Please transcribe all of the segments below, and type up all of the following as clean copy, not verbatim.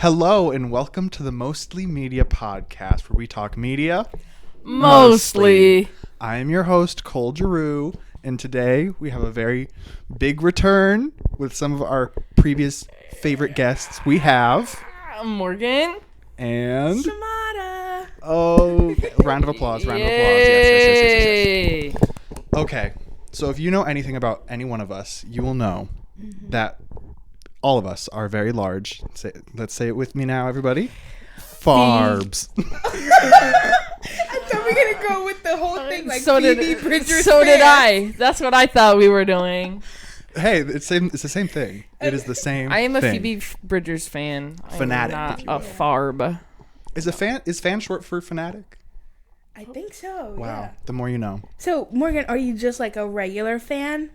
Hello and welcome to the Mostly Media podcast where we talk media. Mostly. I am your host, Cole Giroux, and today we have a very big return with some of our previous favorite guests. We have... Morgan. And... Shemara. Oh, round of applause, round of applause. Yes. Okay, so if you know anything about any one of us, you will know that all of us are very large. Let's say it with me now, everybody. Farbs. I thought we were going to go with the whole thing like Phoebe Bridgers. So did I. That's what I thought we were doing. Hey, it's the same thing. It is the same thing. I am a Phoebe Bridgers fan. Fanatic, I'm if not you a will. farb. Is fan short for fanatic? I think so, Wow. yeah. The more you know. So, Morgan, are you just like a regular fan?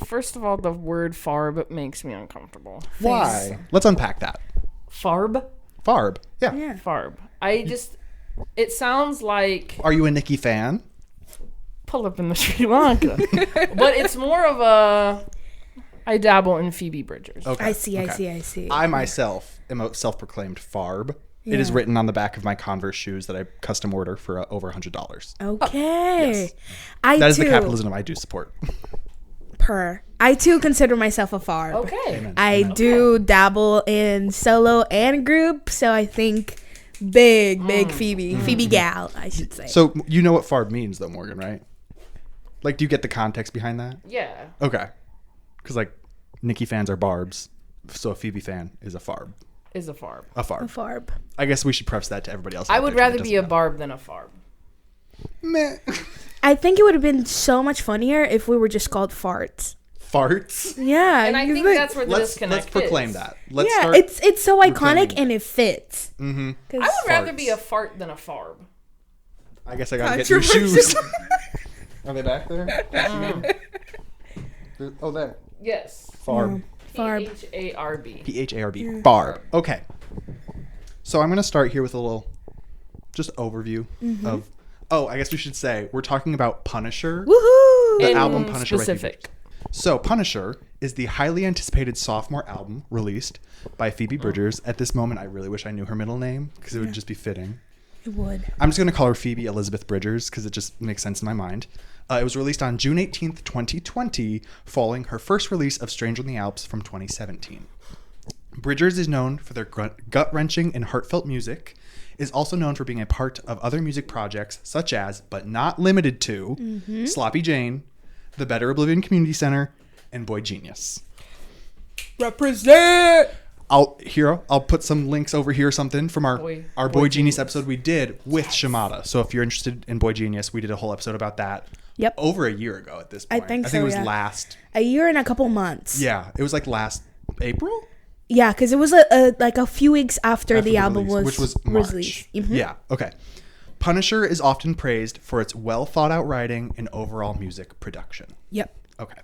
First of all, the word farb makes me uncomfortable. Why? Let's unpack that. Farb? Farb. Yeah. Yeah. Farb. It sounds like Are you a Nicki fan? pull up in the Sri Lanka. But it's more of I dabble in Phoebe Bridgers. Okay. I see. I myself am a self-proclaimed farb. It is Yeah. written on the back of my Converse shoes that I custom order for over $100. Okay. Yes. I That is too, the capitalism I do support. I too consider myself a farb. Okay. Amen. I do dabble in solo and group, so I think big Phoebe. Phoebe gal, I should say. So you know what farb means though, Morgan, right? Like, do you get the context behind that? Yeah. Okay. Because, like, Nicki fans are barbs, so a Phoebe fan is a farb. Is a farb. A farb. A farb. I guess we should preface that to everybody else. I out would there rather that be a doesn't know. barb than a farb. Meh. I think it would have been so much funnier if we were just called farts. Farts. Yeah. And I you think think- that's where the disconnect Let's proclaim is. that. Let's yeah, start. it's so iconic reclaiming and it fits. Mm-hmm. I would rather Farts. be a fart than a farb. I guess I gotta get new shoes. Are they back there? Oh, there. Yes. Farb. Farb. P-H-A-R-B. P-H-A-R-B. Farb. Okay. So I'm gonna start here with a little, just overview of. Oh, I guess we should say we're talking about Punisher. Woohoo! The In album Punisher by Phoebe specific. So, Punisher is the highly anticipated sophomore album released by Phoebe Bridgers. At this moment, I really wish I knew her middle name because it would just be fitting. It would. I'm just going to call her Phoebe Elizabeth Bridgers because it just makes sense in my mind. It was released on June 18th, 2020, following her first release of Stranger in the Alps from 2017. Bridgers is known for their gut-wrenching and heartfelt music, is also known for being a part of other music projects such as, but not limited to, Sloppy Jane, the Better Oblivion Community Center, and Boy Genius. Represent! I'll put some links over here or something from our Boy Boy Genius Genius episode we did with Shemara. So if you're interested in Boy Genius, we did a whole episode about that. Yep. Over a year ago at this I point. think it so, was yeah. last. A year and a couple months. Yeah, it was like last April. Yeah, because it was like a few weeks after the album release, was which was March. released. Mhm. Yeah. Okay. Punisher is often praised for its well thought out writing and overall music production. Yep. Okay.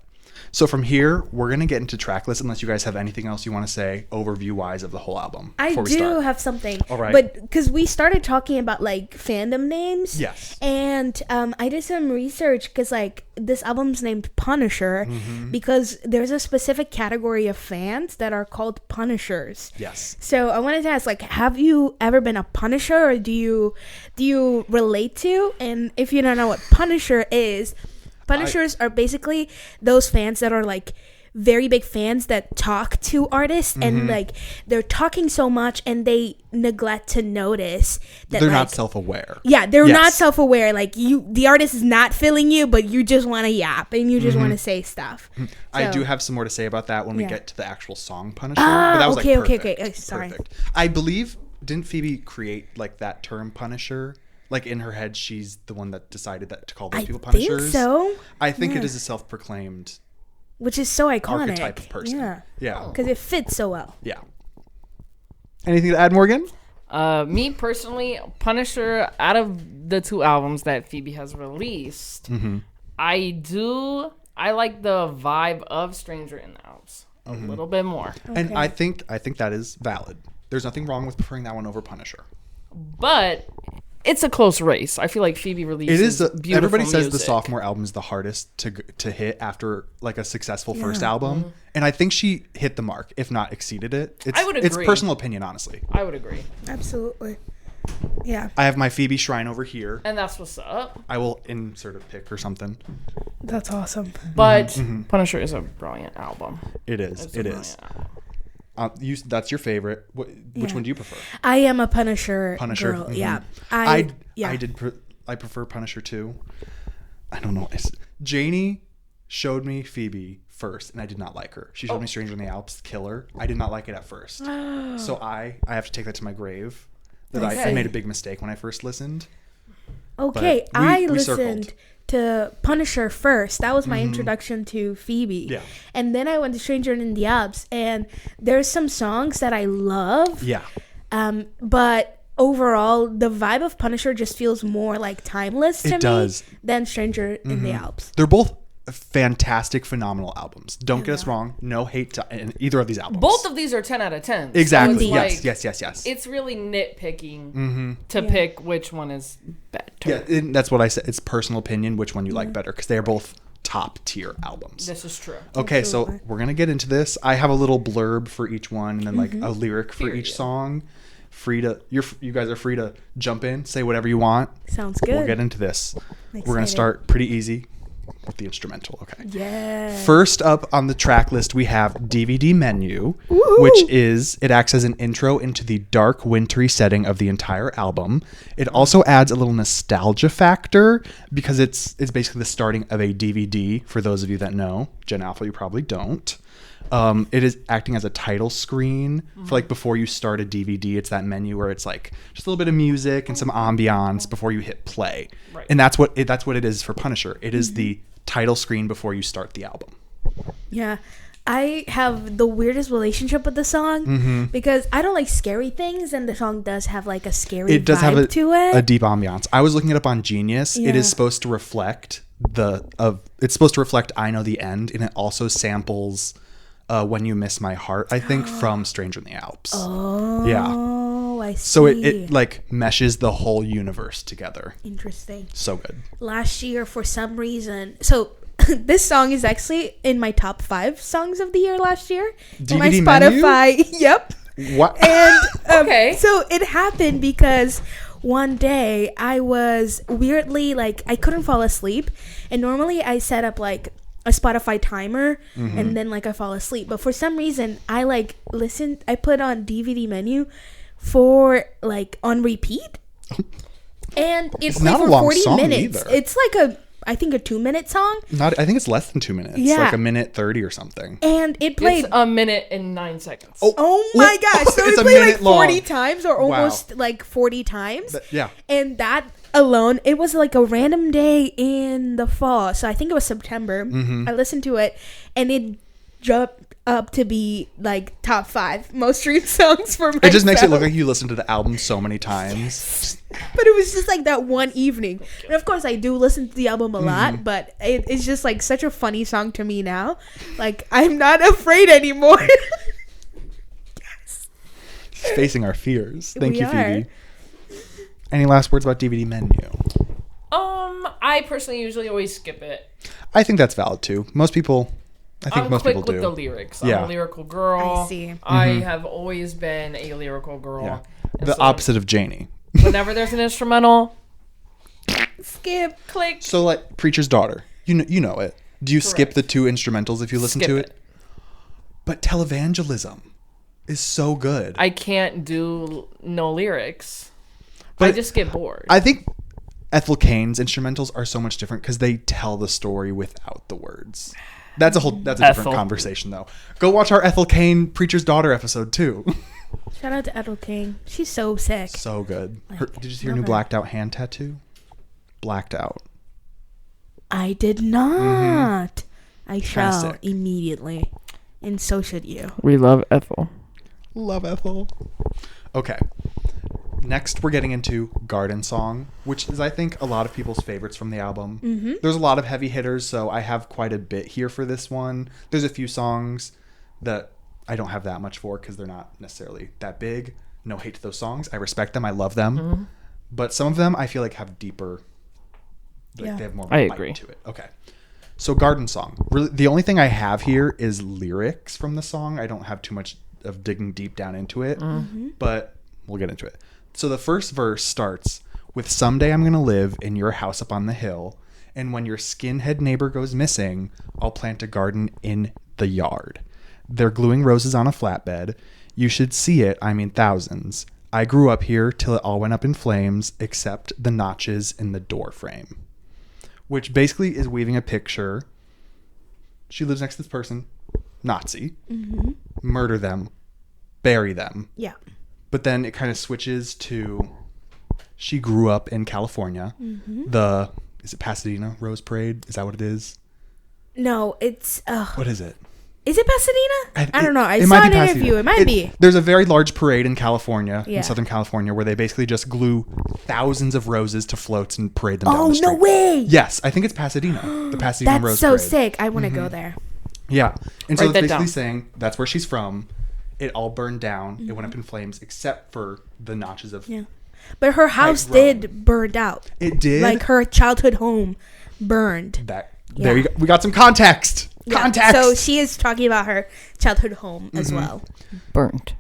So from here, we're going to get into track list unless you guys have anything else you want to say overview-wise of the whole album. I before we do start. have something. All right. But because we started talking about like fandom names. Yes. And I did some research because like this album's named Punisher because there's a specific category of fans that are called Punishers. Yes. So I wanted to ask, like, have you ever been a Punisher, or do you relate to? And if you don't know what Punisher is, Punishers are basically those fans that are like very big fans that talk to artists and like they're talking so much and they neglect to notice that They're like, not self-aware. yeah, they're Yes. not self-aware. Like the artist is not feeling you, but you just want to yap and you just want to say stuff. I So- do have some more to say about that when we Yeah. get to the actual song Punisher. But that was okay, like okay, perfect. okay. Sorry. Perfect. I believe, didn't Phoebe create like that term Punisher? Like in her head, she's the one that decided that to call those I people think Punishers. so, I think it Yeah. is a self-proclaimed which is so iconic. archetype of person. Yeah, Yeah. because it fits so well. Yeah. Anything to add, Morgan? Me personally, Punisher, out of the two albums that Phoebe has released, I like the vibe of Stranger in the Alps a little bit more. And Okay. I think that is valid. There's nothing wrong with preferring that one over Punisher. But it's a close race. I feel like Phoebe releases It is. beautiful Everybody says the music. sophomore album is the hardest to hit after like a successful first album, and I think she hit the mark, if not exceeded it. I would It's agree. personal opinion, honestly. I would agree. Absolutely. Yeah. I have my Phoebe shrine over here. And that's what's up. I will insert a pic or something. That's awesome. But Punisher is a brilliant album. It is. It's a It brilliant is. album. That's your favorite. Which one do you prefer? I am a Punisher. Punisher. Girl. Mhm. Yeah. I prefer Punisher too. I don't know. Janie showed me Phoebe first, and I did not like her. She showed me Stranger in the Alps, Killer. I did not like it at first. So I have to take that to my grave. That I Okay. made a big mistake when I first listened. Okay, But we I circled. listened to Punisher first. That was my introduction to Phoebe. Yeah. And then I went to Stranger in the Alps, and there's some songs that I love. Yeah. But overall, the vibe of Punisher just feels more like timeless to It me does. than Stranger in the Alps. They're both fantastic, phenomenal albums. Don't get us wrong. No hate to either of these albums. Both of these are 10 out of 10. Exactly. So it's Yes. It's really nitpicking to pick which one is better. Yeah, and that's what I said. It's personal opinion which one you like better, because they are both top tier albums. This is true. Okay, Absolutely. so we're gonna get into this. I have a little blurb for each one, and then like a lyric for each Period. song. You guys are free to jump in, say whatever you want. Sounds good. We'll get into this. We're gonna excited. start pretty easy with the instrumental. Okay. Yeah. First up on the track list, we have DVD Menu, Woohoo! which acts as an intro into the dark, wintry setting of the entire album. It also adds a little nostalgia factor because it's basically the starting of a DVD. For those of you that know, Gen Alpha, you probably don't. It is acting as a title screen for like before you start a DVD. It's that menu where it's like just a little bit of music and some ambiance before you hit play. Right. And that's what it is for Punisher. It is the title screen before you start the album. Yeah. I have the weirdest relationship with the song because I don't like scary things, and the song does have like a scary It does vibe have to it. a deep ambiance. I was looking it up on Genius. It Yeah. is supposed to reflect it's supposed to reflect I Know the End, and it also samples When You Miss My Heart, I think, from Stranger in the Alps. Oh, Yeah. I see. So it like meshes the whole universe together. Interesting. So good. Last year, for some reason, so this song is actually in my top 5 songs of the year last year. In my DVD Menu? Spotify. Yep. What? And Okay. so it happened because one day I was weirdly like I couldn't fall asleep, and normally I set up like a Spotify timer and then like I fall asleep, but for some reason I like I put on DVD Menu for like on repeat, and it It's played not a for long 40 song minutes. either. It's like I think a 2-minute song, I think it's less than 2 minutes. Yeah. Like a minute 30 or something. and it played. It's a minute and 9 seconds. Oh my gosh! So It's it a played like minute 40 long. times, or Wow. almost like 40 times. Yeah. And that alone, it was like a random day in the fall. So I think it was September. I listened to it, and it jumped up to be like top 5 most streamed songs for myself. It just makes it look like you listened to the album so many times. But it was just like that one evening. And of course, I do listen to the album a lot, but it's just like such a funny song to me now. Like, I'm not afraid anymore. Facing our fears. Thank We you, are. Phoebe. Any last words about DVD Menu? I personally usually always skip it. I think that's valid too. Most people, I think I'm most quick people with do. the lyrics. Yeah. I'm a lyrical girl. I see. I have always been a lyrical girl. Yeah. And The so opposite of Janie. Whenever there's an instrumental, Skip. click. So like Preacher's Daughter, you know it. Do you skip Correct. the 2 instrumentals if you listen Skip to it? But Televangelism is so good. I can't do no lyrics. But I just get bored. I think Ethel Cain's instrumentals are so much different because they tell the story without the words. That's a different Ethel. conversation though. Go watch our Ethel Cain Preacher's Daughter episode too. Shout out to Ethel King. She's so sick. So good. Did you see her love new her. blacked out hand tattoo? Blacked out. I did not. I shall sick. immediately. And so should you. we love Ethel. Love Ethel. Okay. Next, we're getting into Garden Song, which is, I think, a lot of people's favorites from the album. There's a lot of heavy hitters, so I have quite a bit here for this one. There's a few songs that I don't have that much for because they're not necessarily that big. No hate to those songs. I respect them. I love them. but some of them I feel like have deeper, like they have more I bite agree. to it. Okay. So Garden Song. Really, the only thing I have here is lyrics from the song. I don't have too much of digging deep down into it, but we'll get into it. So the first verse starts with, "Someday I'm going to live in your house up on the hill, and when your skinhead neighbor goes missing, I'll plant a garden in the yard. They're gluing roses on a flatbed. You should see it, I mean thousands. I grew up here till it all went up in flames, except the notches in the door frame." Which basically is weaving a picture. She lives next to this person, Nazi, murder them, bury them. Yeah. But then it kind of switches to, she grew up in California. Is it Pasadena Rose Parade? Is that what it is? No, it's What is it? is it Pasadena? I don't know. I it saw might an be Pasadena. interview. It might be. There's a very large parade in California, Yeah. in Southern California, where they basically just glue thousands of roses to floats and parade them down Oh, the street. no way. Yes, I think it's Pasadena. The Pasadena That's Rose so Parade. sick. I want to go there. Yeah. And so Write it's that basically down. saying that's where she's from. It all burned down. It went up in flames, except for the notches of... Yeah. But her house Rome. did burn out. It did? Like her childhood home burned. There you go. We got some context. Yeah. Context. So she is talking about her childhood home as well. Burnt.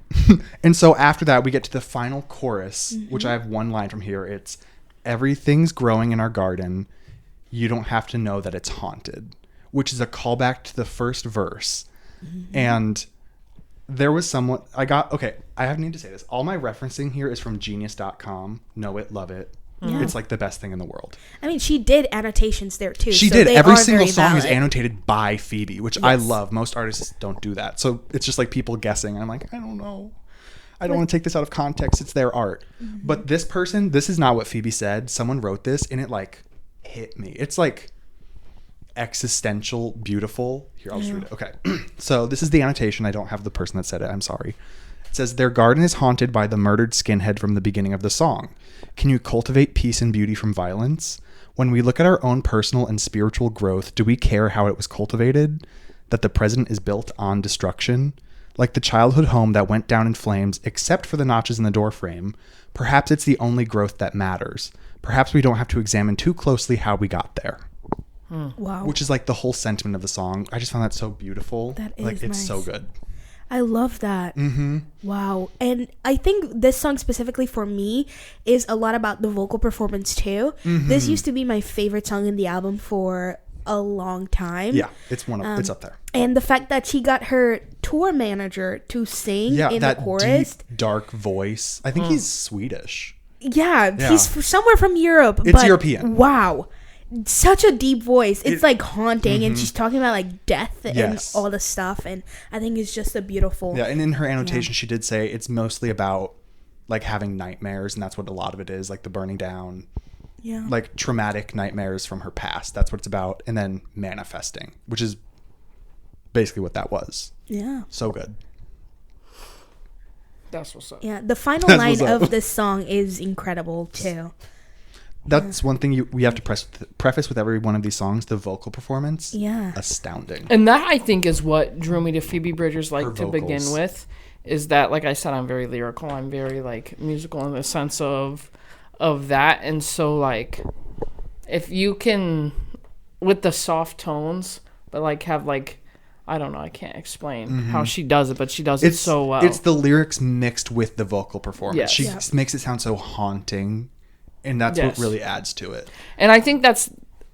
And so after that, we get to the final chorus, which I have one line from here. It's, "Everything's growing in our garden. You don't have to know that it's haunted," which is a callback to the first verse. And there was someone I need to say this. All my referencing here is from genius.com. Know it, love it. Yeah. It's like the best thing in the world. I mean, she did annotations there too. She so did. they Every are single very song is valid. annotated by Phoebe, which I Yes. love. Most artists don't do that. So it's just like people guessing. I'm like, I don't know. I don't want to take this out of context. It's their art. But this person, this is not what Phoebe said. Someone wrote this and it like hit me. It's like existential, beautiful. Here, I'll just read it. Okay. So this is the annotation. I don't have the person that said it. I'm sorry. It says, "Their garden is haunted by the murdered skinhead from the beginning of the song. Can you cultivate peace and beauty from violence? When we look at our own personal and spiritual growth, do we care how it was cultivated? That the present is built on destruction? Like the childhood home that went down in flames, except for the notches in the door frame, perhaps it's the only growth that matters. Perhaps we don't have to examine too closely how we got there." Wow. Which is like the whole sentiment of the song. I just found that so beautiful. That like is it's so nice. good. I love that. Wow. And I think this song specifically for me is a lot about the vocal performance too. This used to be my favorite song in the album for a long time. Yeah, it's it's up there. And the fact that she got her tour manager to sing in that the chorus. deep, dark voice. I think he's Swedish. Yeah, Yeah. he's somewhere from Europe. It's but European. Wow. Such a deep voice. It's like haunting, and she's talking about like death Yes. and all the stuff. And I think it's just a beautiful. Yeah, and in her annotation, she did say it's mostly about like having nightmares, and that's what a lot of it is, like the burning down, Yeah. like traumatic nightmares from her past. That's what it's about, and then manifesting, which is basically what that was. Yeah. So good. That's what's up. Yeah. The final That's line what's up. of this song is incredible too. That's one thing we have to preface with every one of these songs. The vocal performance, Yeah. astounding. And that, I think, is what drew me to Phoebe Bridgers, like, Her to begin vocals. with, is that, like I said, I'm very lyrical. I'm very, like, musical in the sense of that. And so, like, if you can, with the soft tones, but, like, have, like, I don't know, I can't explain how she does it, but she does it so well. It's the lyrics mixed with the vocal performance. Yes. She Yeah. makes it sound so haunting, and that's Yes. what really adds to it. And I think that's,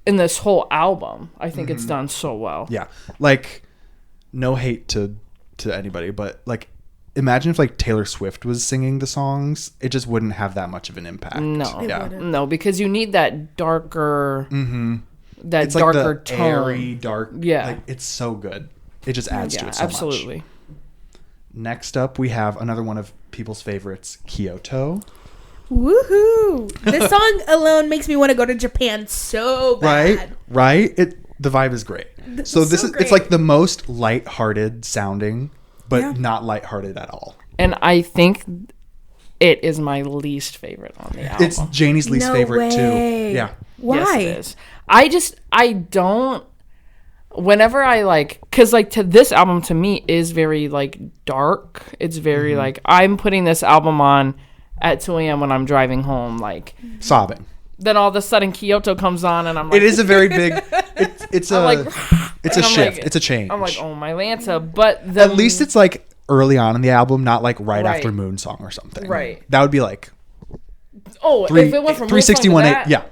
in this whole album, I think it's done so well. Yeah, like no hate to anybody, but like imagine if like Taylor Swift was singing the songs, it just wouldn't have that much of an impact. No. Yeah. wouldn't. No, because you need that darker, that It's like darker the tone. airy, dark. Yeah. Like, it's so good. It just adds to Yeah, it so absolutely. much. Next up, we have another one of people's favorites, Kyoto. Woohoo! This song alone makes me want to go to Japan so bad. Right. The vibe is great. So this so is great. it's like the most lighthearted sounding, but Yeah. not lighthearted at all. And I think it is my least favorite on the album. It's Janie's least No favorite way. too. Yeah. Why? Yes, it is. I don't. Whenever I like, because like to this album to me is very like dark. It's very like I'm putting this album on at 2 a.m. when I'm driving home, like Sobbing. then all of a sudden Kyoto comes on and I'm like, It is a very big. It's a like, it's a and I'm shift. like- It's a change. I'm like, oh my Lanta, but the, At least it's like early on in the album, not like right Right. after Moon Song or something. Right. That would be like if it went from 361. that, Yeah.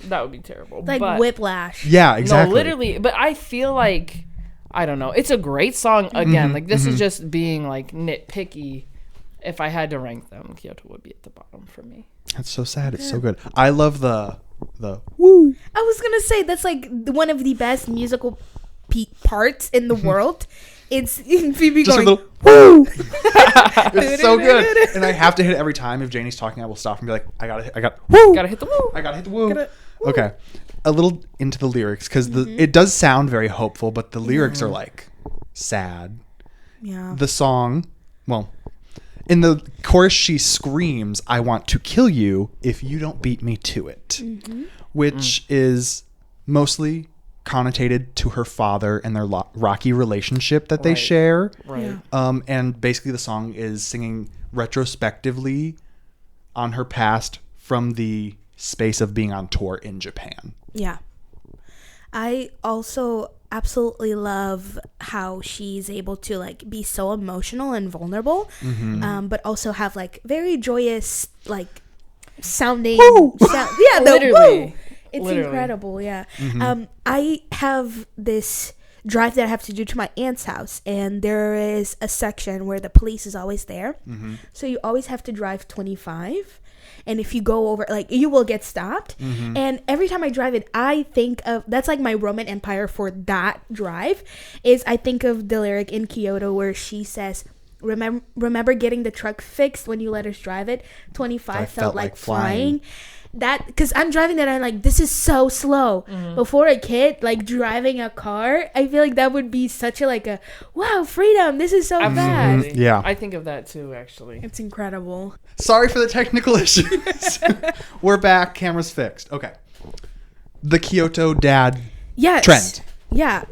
that would be terrible. Like but, Whiplash. Yeah. Exactly. No, literally. But I feel like, I don't know. It's a great song. Again, like this is just being like nitpicky. If I had to rank them, Kyoto would be at the bottom for me. That's so sad. It's so good. I love the woo. I was gonna say that's like one of the best musical parts in the world. It's Phoebe Just going, a little woo. It's so good, and I have to hit it every time. If Janie's talking, I will stop and be like, I got woo. Gotta hit the woo. I gotta hit the woo. Gotta- Okay, a little into the lyrics because it does sound very hopeful, but the lyrics are like sad. Yeah. The song, well, in the chorus, she screams, "I want to kill you if you don't beat me to it," which is mostly connotated to her father and their rocky relationship that they Right. share. Right. Yeah. And basically, the song is singing retrospectively on her past from the space of being on tour in Japan. Yeah. I also absolutely love how she's able to like be so emotional and vulnerable, but also have like very joyous like sounding sound. Yeah, the Literally. woo. It's Literally. incredible. Yeah. I have this drive that I have to do to my aunt's house, and there is a section where the police is always there, so you always have to drive 25. And if you go over, like, you will get stopped. And every time I drive it, I think of, that's like my Roman Empire for that drive, is I think of the lyric in Kyoto where she says, remember getting the truck fixed when you let us drive it? 25 felt like flying. That, because I'm driving that, I'm like, this is so slow. Before a kid, like, driving a car, I feel like that would be such a, like, a, wow, freedom, this is so fast. Absolutely. Yeah. I think of that too, actually. It's incredible. Sorry for the technical issues. We're back. Camera's fixed. Okay. The Kyoto dad Yes. trend. Yeah.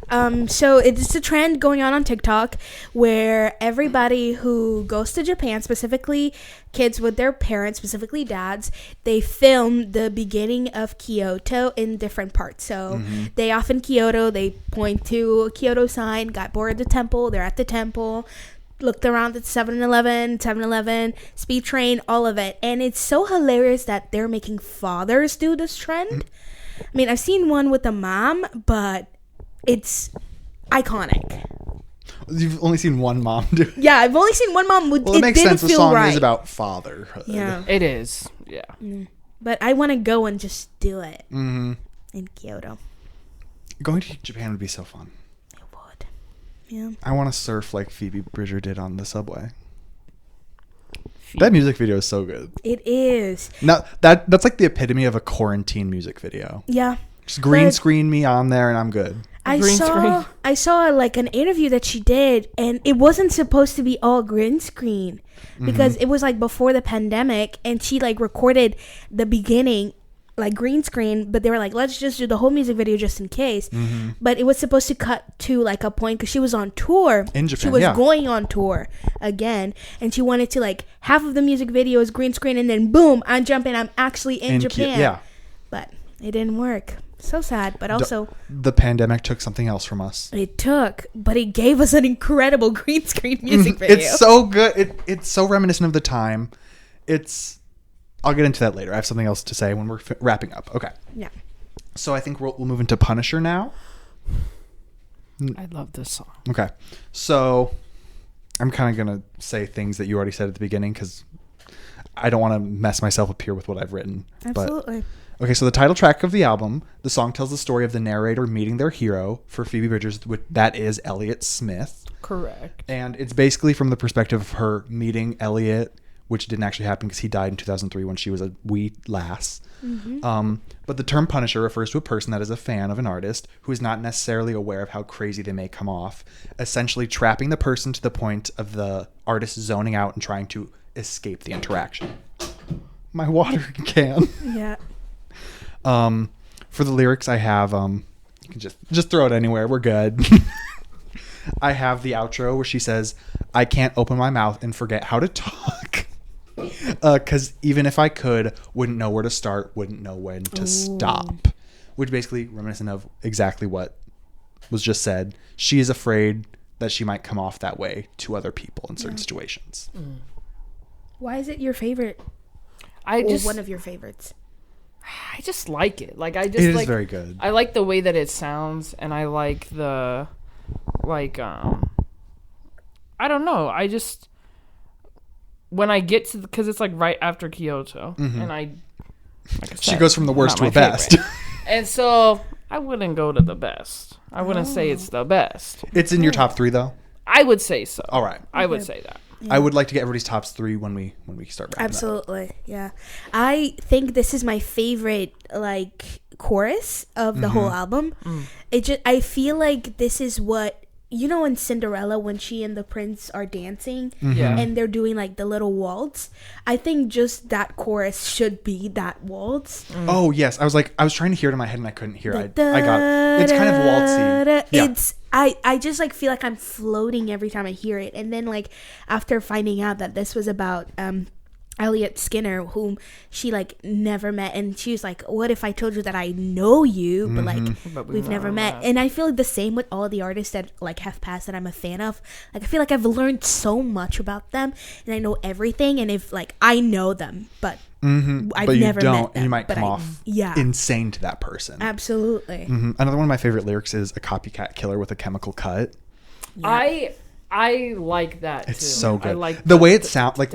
So it's a trend going on TikTok where everybody who goes to Japan, specifically kids with their parents, specifically dads, they film the beginning of Kyoto in different parts. So they off in Kyoto, they point to a Kyoto sign, got bored at the temple, they're at the temple, looked around at 7-Eleven, speed train, all of it. And it's so hilarious that they're making fathers do this trend. I mean, I've seen one with a mom, but it's iconic. You've only seen one mom do it. Yeah, I've only seen one mom. Well, It it makes didn't sense. The feel song right. is about fatherhood. Yeah, It is. Yeah. but I want to go and just do it Mm-hmm. in Kyoto. Going to Japan would be so fun. It would. Yeah. I want to surf like Phoebe Bridger did on the subway. That music video is so good. It is. Now that's like the epitome of a quarantine music video. Yeah. Just green But- screen me on there and I'm good. Green screen. I saw like an interview that she did, and it wasn't supposed to be all green screen because it was like before the pandemic, and she like recorded the beginning like green screen, but they were like, let's just do the whole music video just in case. But it was supposed to cut to like a point because she was on tour In she Japan, was yeah. going on tour again, and she wanted to like half of the music video is green screen, and then boom, I'm jumping, I'm actually in Japan. Yeah. But it didn't work. So sad, but also The pandemic took something else from us. it took, but it gave us an incredible green screen music video. It's so good. It's so reminiscent of the time. I'll get into that later. I have something else to say when we're wrapping up. Okay. Yeah. So I think we'll move into Punisher now. I love this song. Okay. So I'm kind of going to say things that you already said at the beginning because I don't want to mess myself up here with what I've written. Absolutely. Okay, so the title track of the album, the song tells the story of the narrator meeting their hero for Phoebe Bridgers, that is Elliot Smith. Correct. And it's basically from the perspective of her meeting Elliot, which didn't actually happen because he died in 2003 when she was a wee lass. But the term Punisher refers to a person that is a fan of an artist who is not necessarily aware of how crazy they may come off, essentially trapping the person to the point of the artist zoning out and trying to escape the interaction. My water can. Yeah. For the lyrics, I have you can just throw it anywhere. We're good. I have the outro where she says, "I can't open my mouth and forget how to talk." Because even if I could, wouldn't know where to start, wouldn't know when to stop. Which basically reminiscent of exactly what was just said. She is afraid that she might come off that way to other people in certain situations. Why is it your favorite? One of your favorites. I just like it. Like I just It is like very good. I like the way that it sounds, and I like the I don't know. I just when I get to because it's like right after Kyoto, and like I She said, goes from the worst to not the my best. favorite. And so I wouldn't go to the best. I wouldn't say it's the best. It's in your top 3 though. I would say so. All right. I would say that. Yeah. I would like to get everybody's tops 3 when we start wrapping Absolutely, yeah. I think this is my favorite like chorus of the whole album. I feel like this is what in Cinderella when she and the prince are dancing and they're doing like the little waltz. I think just that chorus should be that waltz. Oh yes, I was trying to hear it in my head and I couldn't hear it. I got it. It's kind of waltzy. Yeah. It's I just like feel like I'm floating every time I hear it. And then like after finding out that this was about Elliot Skinner, whom she like never met, and she was like, what if I told you that I know you but like we've never met? And I feel like the same with all the artists that like have passed that I'm a fan of. Like I feel like I've learned so much about them and I know everything, and if like I know them but I've but never you don't, met them, and you might but come off insane to that person. Absolutely. Another one of my favorite lyrics is a copycat killer with a chemical cut. Yeah. I like that It's too. so good. I like the way it sounds, like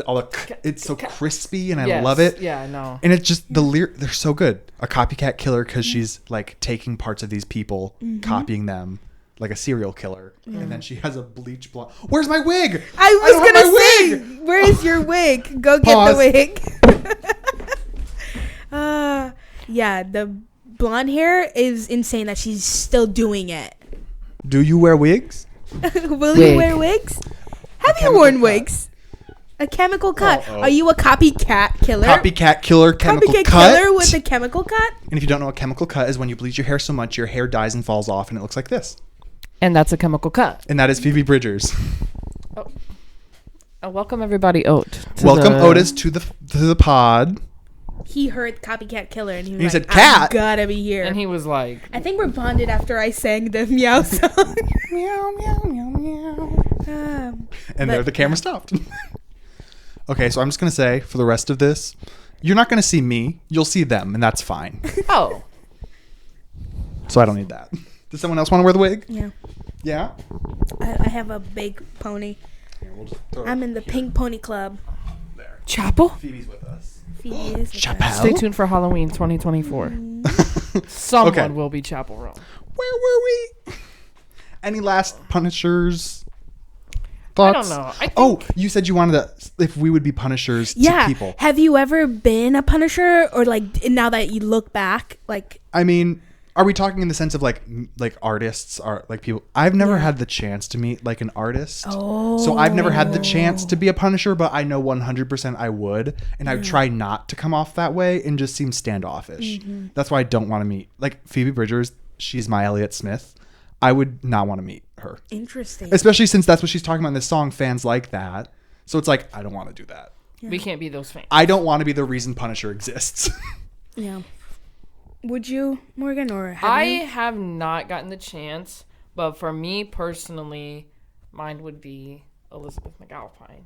it's so crispy, and I love it. Yeah, I know. And it's just they're so good. A copycat killer because she's like taking parts of these people, copying them, like a serial killer, and then she has a bleach blonde. Where's my wig? I was don't have gonna my say, wig! where is your wig? Go get Pause. the wig. Yeah, the blonde hair is insane that she's still doing it. Do you wear wigs? Will you wear wigs? Have you worn wigs? A chemical cut. Uh-oh. Are you a copycat killer? Copycat killer, chemical Copycat cut. killer with a chemical cut? And if you don't know what chemical cut is, when you bleach your hair so much, your hair dies and falls off, and it looks like this. And that's a chemical cut. And that is Phoebe Bridgers. Welcome everybody, Welcome Otis to the pod. He heard copycat killer and he was He like, said, "Cat." I gotta be here. And he was like, I think we're bonded after I sang the meow song. Meow, meow, meow, meow. And there the camera stopped. Okay, so I'm just going to say, for the rest of this, you're not going to see me. You'll see them, and that's fine. oh. So I don't need that. Does someone else want to wear the wig? Yeah. Yeah? I have a big pony. Here, we'll just throw it I'm in the here. Pink Pony Club. There. Chapel? Phoebe's with us. Phoebe is with Chapel? us. Stay tuned for Halloween 2024. Someone Okay. will be Chapel Roan. Where were we? Any last Punishers thoughts? I don't know. You said you wanted if we would be Punishers Yeah. to people. Have you ever been a Punisher, or like now that you look back, like I mean, are we talking in the sense of like artists are like people? I've never had the chance to meet like an artist. Oh. So I've never had the chance to be a Punisher, but I know 100% I would, and I would try not to come off that way and just seem standoffish. That's why I don't want to meet like Phoebe Bridgers. She's my Elliott Smith. I would not want to meet her. interesting? Especially since that's what she's talking about in this song. Fans like that. So it's like, I don't want to do that. We can't be those fans. I don't want to be the reason Punisher exists. Yeah. Would you, Morgan, or have you? have not gotten the chance, but for me personally, mine would be Elizabeth McAlpine.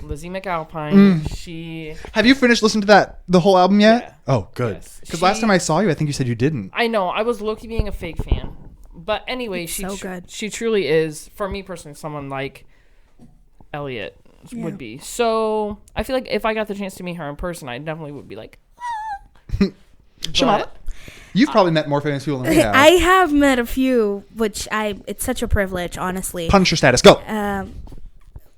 Lizzie McAlpine. She. Have you finished listening to the whole album yet? Yeah. Oh, good. Yes. Because last time I saw you, I think you said you didn't. I know. I was low-key being a fake fan. But anyway, so good. She truly is, for me personally, someone like Elliot would be. So I feel like if I got the chance to meet her in person, I definitely would be like, Shemara? You've probably met more famous people than we have. I have met a few, which it's such a privilege, honestly. Punisher status, go.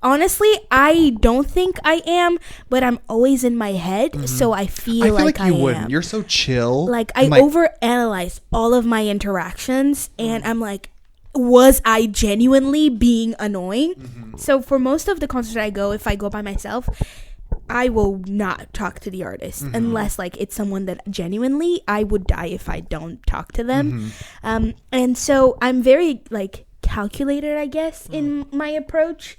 Honestly, I don't think I am, but I'm always in my head, so I feel like you I wouldn't. am. You're so chill. Like, I overanalyze all of my interactions, and I'm like, was I genuinely being annoying? So for most of the concerts I go, if I go by myself, I will not talk to the artist unless like it's someone that genuinely I would die if I don't talk to them. And so I'm very like calculated, I guess, in my approach.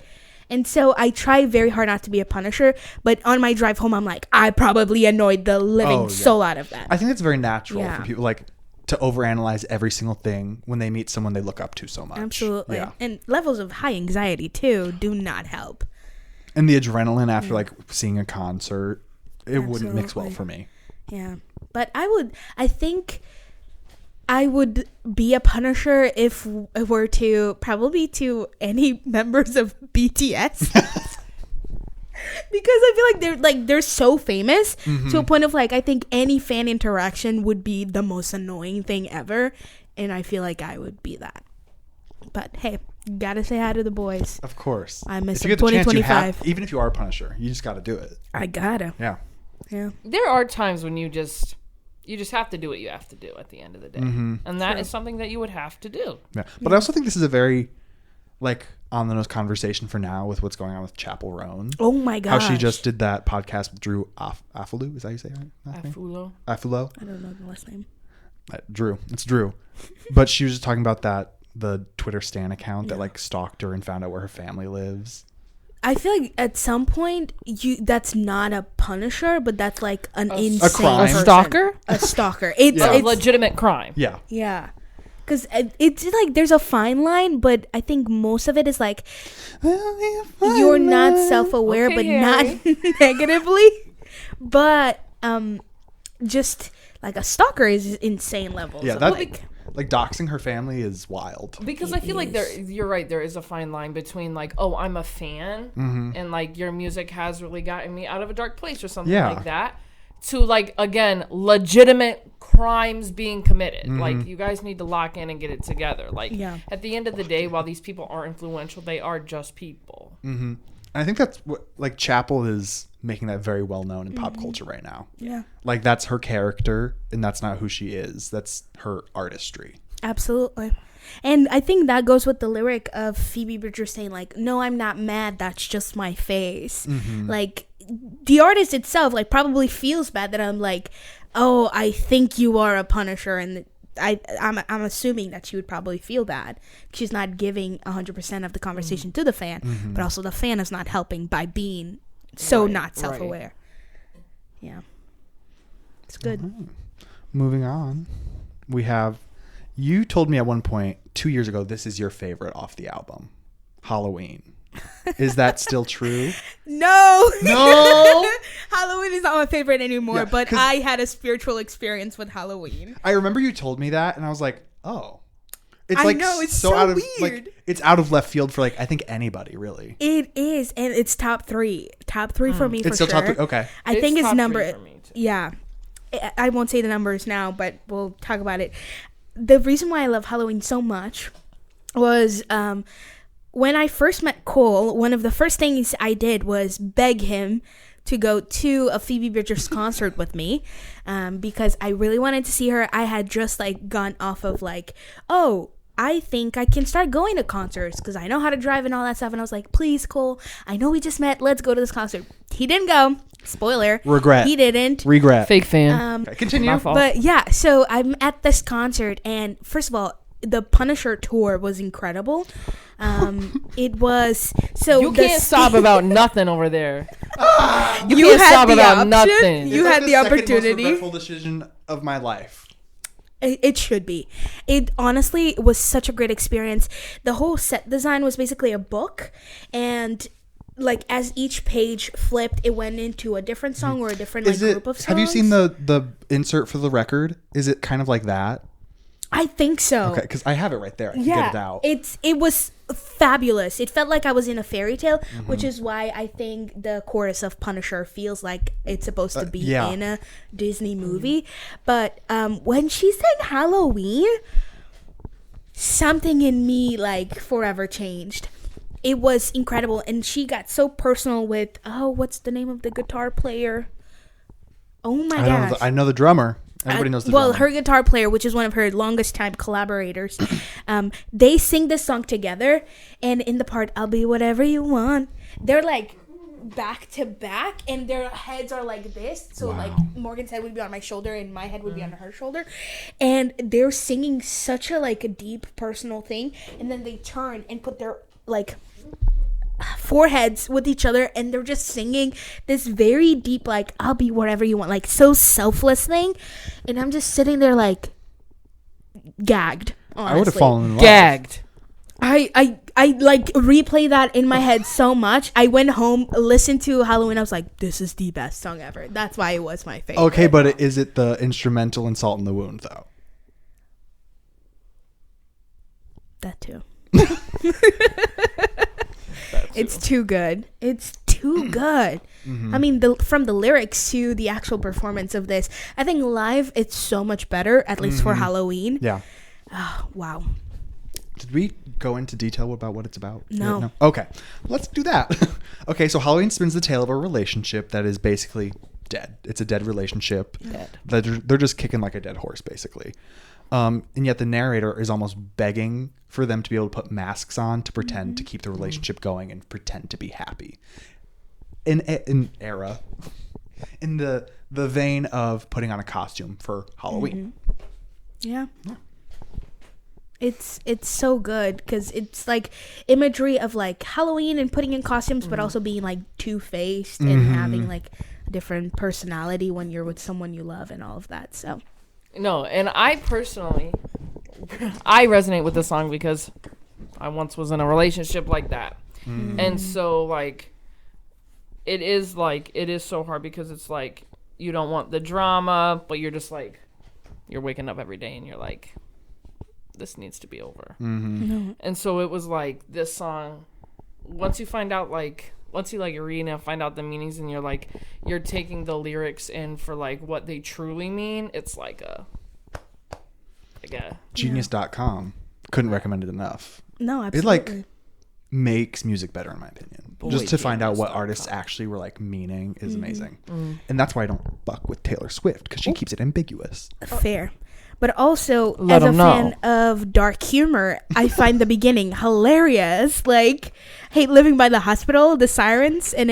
And so I try very hard not to be a Punisher, but on my drive home, I'm like, I probably annoyed the living soul out of that. I think it's very natural for people like to overanalyze every single thing when they meet someone they look up to so much. Absolutely. Yeah. And levels of high anxiety too do not help. And the adrenaline after like seeing a concert, it wouldn't mix well for me. Yeah. But I think I would be a Punisher if it were to probably to any members of BTS. Because I feel like they're so famous to a point of like I think any fan interaction would be the most annoying thing ever, and I feel like I would be that. But hey, gotta say hi to the boys. Of course, I miss if you them. get the chance, 2025. even if you are a Punisher, you just got to do it. I gotta. Yeah. There are times when you just have to do what you have to do at the end of the day, and that is something that you would have to do. Yeah, but I also think this is a very like on the nose conversation for now with what's going on with Chapel Roan. Oh my gosh. How she just did that podcast with Drew Afulu. Is that how you say it? Afulo. Afulo. I don't know the last name. Drew. It's Drew. But she was just talking about the Twitter Stan account that like stalked her and found out where her family lives. I feel like at some point that's not a Punisher, but that's like an insane crime. person. A stalker? A stalker. It's A legitimate crime. Yeah. Yeah. Because it's like there's a fine line, but I think most of it is like you're not self-aware, Okay, but Harry. not negatively. But just like a stalker is insane levels. Yeah, of, that like doxing her family is wild. Because I feel like you're right. There is a fine line between like, oh, I'm a fan, and like your music has really gotten me out of a dark place or something like that, to like again legitimate crimes being committed. Like you guys need to lock in and get it together. Like at the end of the day, while these people are influential, they are just people. And I think that's what like Chapel is making that very well known in pop culture right now. Yeah. Like that's her character and that's not who she is. That's her artistry. Absolutely. And I think that goes with the lyric of Phoebe Bridgers saying like, no, I'm not mad. That's just my face. Like the artist itself like probably feels bad that I'm like, oh, I think you are a Punisher. And I'm assuming that she would probably feel bad. She's not giving 100% of the conversation to the fan, but also the fan is not helping by being so not self-aware. Yeah. It's good. Moving on. We have, you told me at one point 2 years ago, this is your favorite off the album, Halloween. Is that still true? No. No. Halloween is not my favorite anymore, but I had a spiritual experience with Halloween. I remember you told me that and I was like, oh. It's I like know, it's so out of weird. like it's out of left field for like I think anybody really. It is, and it's top three for me. It's for still sure. top 3. Okay. I think it's top number. 3 for me too. Yeah, I won't say the numbers now, but we'll talk about it. The reason why I love Halloween so much was when I first met Cole. One of the first things I did was beg him to go to a Phoebe Bridgers concert with me, because I really wanted to see her. I had just like gone off of like, oh, I think I can start going to concerts because I know how to drive and all that stuff. And I was like, please, Cole, I know we just met. Let's go to this concert. He didn't go. Spoiler. Regret. He didn't. Regret. Fake fan. Okay, continue. My fault. But yeah, so I'm at this concert, and first of all, the Punisher tour was incredible. It was so You can't sob about nothing over there. You You can't had sob the about option. nothing. You had the opportunity. Most regretful decision of my life. It should be. It honestly was such a great experience. The whole set design was basically a book, and like as each page flipped, it went into a different song or a different group of songs. Have you seen the insert for the record? Is it kind of like that? I think so. Okay, because I have it right there. I can get it out. It was fabulous. It felt like I was in a fairy tale, which is why I think the chorus of Punisher feels like it's supposed to be in a Disney movie. But when she sang Halloween, something in me like forever changed. It was incredible, and she got so personal with what's the name of the guitar player? Oh my gosh! I know the drummer. Everybody knows the drummer. Well, her guitar player, which is one of her longest time collaborators, they sing this song together, and in the part "I'll be whatever you want," they're like back to back, and their heads are like this. So like Morgan's head would be on my shoulder, and my head would be on her shoulder, and they're singing such a like a deep personal thing, and then they turn and put their like foreheads with each other, and they're just singing this very deep, like, I'll be whatever you want, like, so selfless thing. And I'm just sitting there, like, gagged, honestly. I would have fallen in love. Gagged. I like replay that in my head so much. I went home, listened to Halloween. I was like, this is the best song ever. That's why it was my favorite. Okay, but is it the instrumental in Salt in the Wound, though? That too. It's too good. It's too good. I mean, from the lyrics to the actual performance of this, I think live it's so much better, at least for Halloween. Yeah. Oh, wow. Did we go into detail about what it's about? No. Okay, let's do that. Okay, so Halloween spins the tale of a relationship that is basically dead. It's a dead relationship. They're just kicking like a dead horse, basically. And yet the narrator is almost begging for them to be able to put masks on to pretend to keep the relationship going and pretend to be happy. In the vein of putting on a costume for Halloween. Yeah. It's so good because it's like imagery of like Halloween and putting in costumes, but also being like two-faced and having like a different personality when you're with someone you love and all of that. So No, and I personally, I resonate with the song because I once was in a relationship like that. And so like, it is so hard because it's like, you don't want the drama, but you're just like, you're waking up every day and you're like, this needs to be over. And so it was like this song, once you read and find out the meanings and you're taking the lyrics in for like what they truly mean, it's like a Genius.com. Couldn't recommend it enough. no, absolutely. It like makes music better in my opinion. Just to find out what artists actually were like meaning is amazing. And that's why I don't fuck with Taylor Swift, because she keeps it ambiguous. Fair. But also, Let as a 'em know. fan of dark humor, I find the beginning hilarious. Like, hate living by the hospital, the sirens, and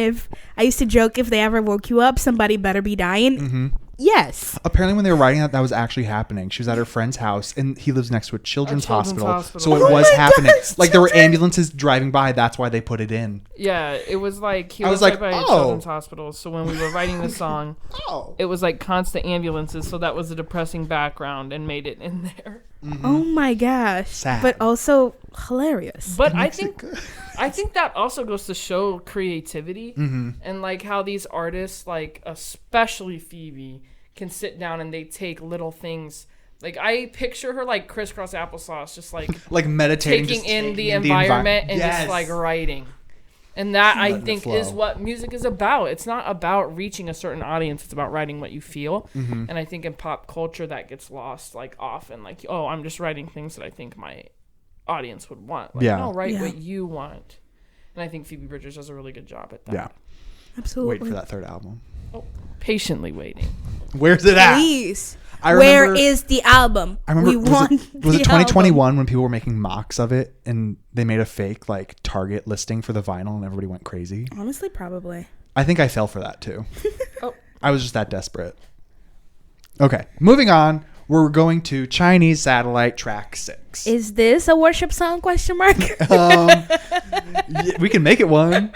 I used to joke, if they ever woke you up, somebody better be dying. Yes. Apparently when they were writing that was actually happening. She was at her friend's house, and he lives next to a children's hospital. So it Oh was my happening. God, Like there were ambulances driving by. That's why they put it in. Yeah, it was like he I was was like, right by a oh. children's hospital. So when we were writing the song, Oh. it was like constant ambulances. So that was a depressing background and made it in there. Oh my gosh. Sad. But also hilarious. But I Makes it think good. I think that also goes to show creativity and like how these artists, like especially Phoebe, can sit down and they take little things. Like I picture her like crisscross applesauce, just like Like meditating, taking just in the taking environment and Yes. just like writing. And that I Letting it think flow. is what music is about. It's not about reaching a certain audience. It's about writing what you feel. And I think in pop culture that gets lost like often. Like, oh, I'm just writing things that I think my audience would want. Like, Yeah. no, write Yeah. what you want. And I think Phoebe Bridgers does a really good job at that. Yeah. Absolutely. Wait for that third album. Patiently waiting. Where's it at? Please. I Where remember- is the album? I remember, we want was the it 2021 album. when people were making mocks of it and they made a fake like Target listing for the vinyl and everybody went crazy? Honestly, probably. I think I fell for that too. Oh. I was just that desperate. Okay, moving on. We're going to Chinese Satellite track 6. Is this a worship song? Question mark. Yeah, we can make it one.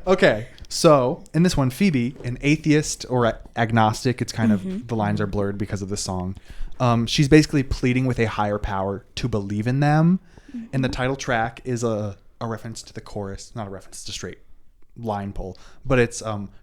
Okay, so in this one, Phoebe, an atheist or agnostic, it's kind of, the lines are blurred because of the song. She's basically pleading with a higher power to believe in them. And the title track is a reference to the chorus, not a reference to straight line pull, but it's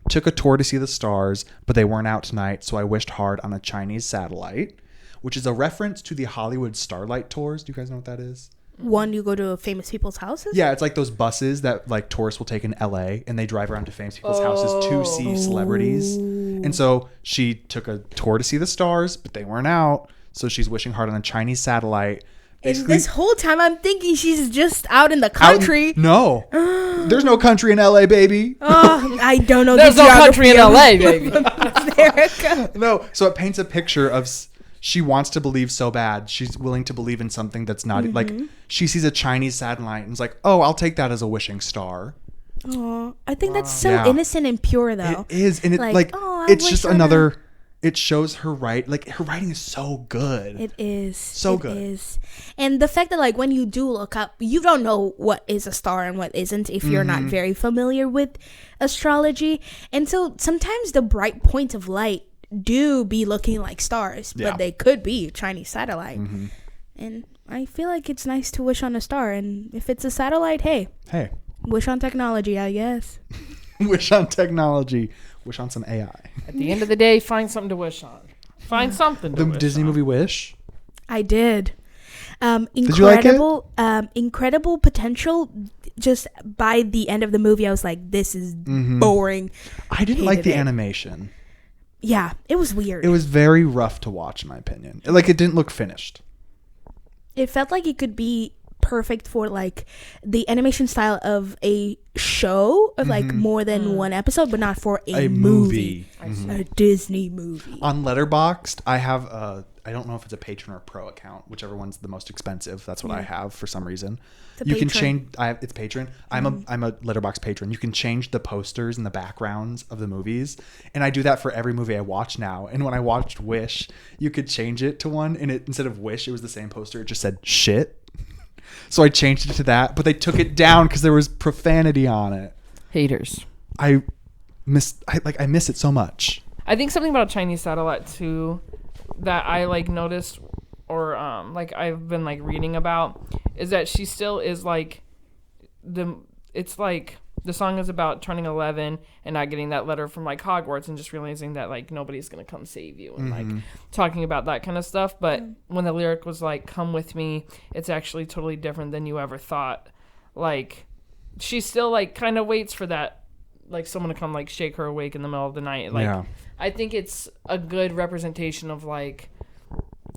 took a tour to see the stars, but they weren't out tonight, so I wished hard on a Chinese satellite, which is a reference to the Hollywood Starlight Tours. Do you guys know what that is? One, you go to famous people's houses? Yeah, it's like those buses that like tourists will take in LA and they drive around to famous people's houses to see celebrities. And so she took a tour to see the stars, but they weren't out. So she's wishing hard on a Chinese satellite. And this whole time I'm thinking she's just out in the country. No. There's no country in LA, baby. Oh, I don't know. There's the no country in geography LA, baby. of America. No. So it paints a picture of she wants to believe so bad. She's willing to believe in something that's not like she sees a Chinese satellite and is like, oh, I'll take that as a wishing star. Oh, I think that's so Yeah. innocent and pure, though. It is. And it Like, like, oh, I it's wish just I another It shows her her writing is so good. It is. So good. It is. And the fact that like when you do look up, you don't know what is a star and what isn't if you're not very familiar with astrology. And so sometimes the bright points of light do be looking like stars, but they could be Chinese satellite. And I feel like it's nice to wish on a star. And if it's a satellite, hey, wish on technology, I guess. Wish on technology. Wish on some AI. At the end of the day, find something to wish on. Find something to wish on. The Disney movie Wish? I did. Did you like it? Incredible potential. Just by the end of the movie, I was like, this is boring. I didn't like the animation. Yeah, it was weird. It was very rough to watch, in my opinion. Like, it didn't look finished. It felt like it could be perfect for like the animation style of a show of like more than one episode, but not for a movie. A Disney movie. On Letterboxd, I have I don't know if it's a patron or a pro account, whichever one's the most expensive. That's what I have for some reason. You can change. It's patron. I'm a Letterboxd patron. You can change the posters and the backgrounds of the movies, and I do that for every movie I watch now. And when I watched Wish, you could change it to one, and instead of Wish, it was the same poster. It just said shit. So I changed it to that, but they took it down because there was profanity on it. Haters. I miss it so much. I think something about Chinese satellite too that I like noticed or like I've been like reading about is that she still is like it's like the song is about turning 11 and not getting that letter from like Hogwarts and just realizing that like nobody's gonna come save you and like talking about that kind of stuff. But when the lyric was like come with me, it's actually totally different than you ever thought. Like she still like kind of waits for that like someone to come like shake her awake in the middle of the night. Like I think it's a good representation of like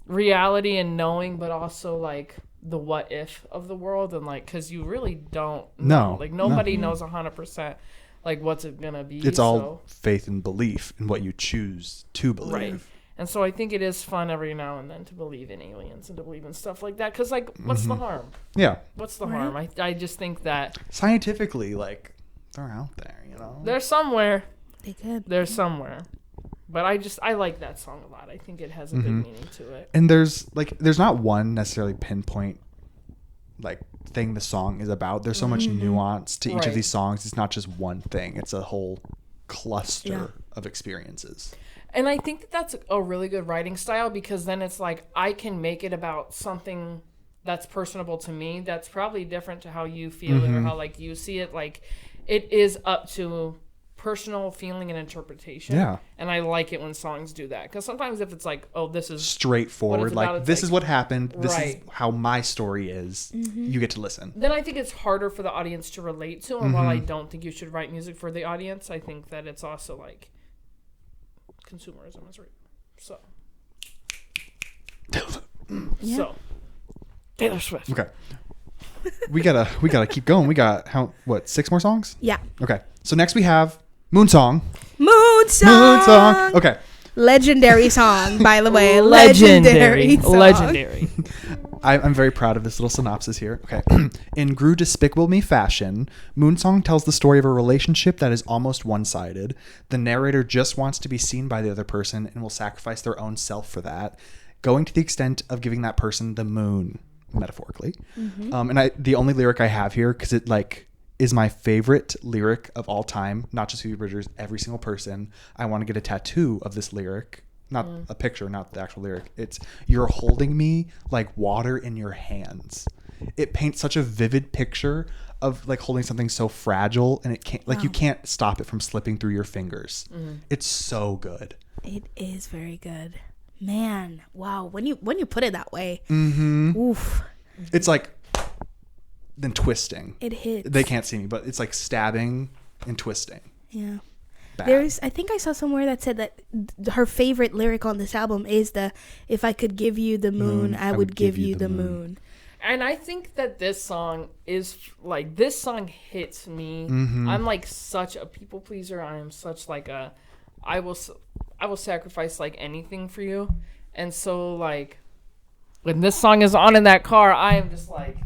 reality and knowing, but also like the what if of the world, and like because you really don't know. Like nobody knows 100% like what's it gonna be. It's all faith and belief in what you choose to believe, right? And so I think it is fun every now and then to believe in aliens and to believe in stuff like that, because like what's the harm? What's the harm? I just think that scientifically, like they're out there, they're somewhere. They're somewhere. But I like that song a lot. I think it has a good meaning to it. And there's not one necessarily pinpoint like thing the song is about. There's so much nuance to each of these songs. It's not just one thing. It's a whole cluster of experiences. And I think that's a really good writing style, because then it's like I can make it about something that's personable to me that's probably different to how you feel it or how like you see it. Like it is up to personal feeling and interpretation. And I like it when songs do that, because sometimes if it's like, oh, this is straightforward, like this is what happened, this is how my story is, you get to listen, then I think it's harder for the audience to relate to. And while I don't think you should write music for the audience, I think that it's also like consumerism is real. So Taylor Swift. Okay. we gotta keep going. We got 6 more songs? Yeah. Okay, so next we have Moon Song. Okay. Legendary song, by the way. Legendary. I'm very proud of this little synopsis here. Okay. In Gru Despicable Me fashion, Moon Song tells the story of a relationship that is almost one-sided. The narrator just wants to be seen by the other person and will sacrifice their own self for that, going to the extent of giving that person the moon, metaphorically. And the only lyric I have here, because it like is my favorite lyric of all time, not just Phoebe Bridgers, every single person. I want to get a tattoo of this lyric, not a picture, not the actual lyric. It's "You're holding me like water in your hands." It paints such a vivid picture of like holding something so fragile, and it can't you can't stop it from slipping through your fingers. It's so good. It is very good, man. Wow, when you put it that way, oof. It's like then twisting. It hits. They can't see me, but it's like stabbing and twisting. Yeah. Bad. I think I saw somewhere that said that her favorite lyric on this album is "If I could give you the moon, I would give you the moon." And I think that this song hits me. I'm like such a people pleaser. I am such like I will sacrifice like anything for you. And so like when this song is on in that car, I am just like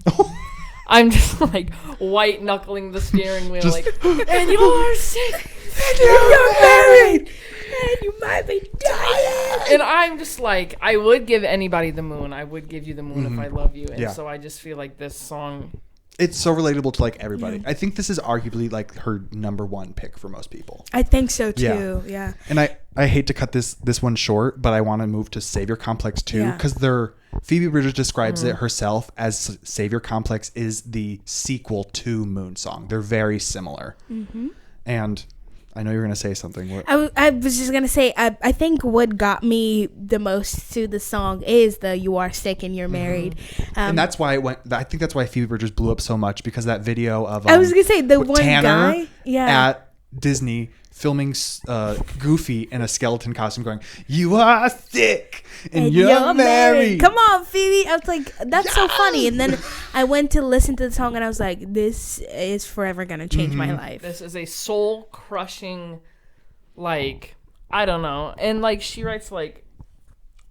I'm just like white knuckling the steering wheel, like, and you're sick, and you're married, and you might be dying. And I'm just like, I would give anybody the moon. I would give you the moon if I love you. And Yeah. so I just feel like this song. It's so relatable to like everybody. I think this is arguably like her number one pick for most people. I think so too. Yeah. And I hate to cut this one short, but I want to move to Savior Complex too, because Phoebe Bridgers describes it herself as Savior Complex is the sequel to Moon Song. They're very similar. And I know you're going to say something. What? I was just going to say, I think what got me the most to the song is the "You Are Sick and You're Married." And that's why I think that's why Phoebe Bridgers blew up so much, because that video of I was going to say the one Tanner guy at Disney filming Goofy in a skeleton costume going, "You are sick and you're married." Come on, Phoebe. I was like, that's so funny. And then I went to listen to the song and I was like, this is forever going to change my life. This is a soul crushing, like, I don't know. And like she writes like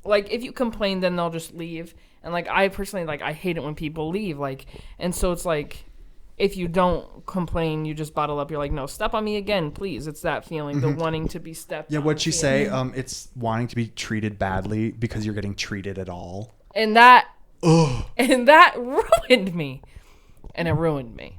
if you complain, then they'll just leave. And like I personally, like, I hate it when people leave. Like, and so it's like, if you don't complain, you just bottle up. You're like, no, step on me again, please. It's that feeling, the wanting to be stepped on. Yeah, what'd she say? It's wanting to be treated badly because you're getting treated at all. And that ruined me. And it ruined me.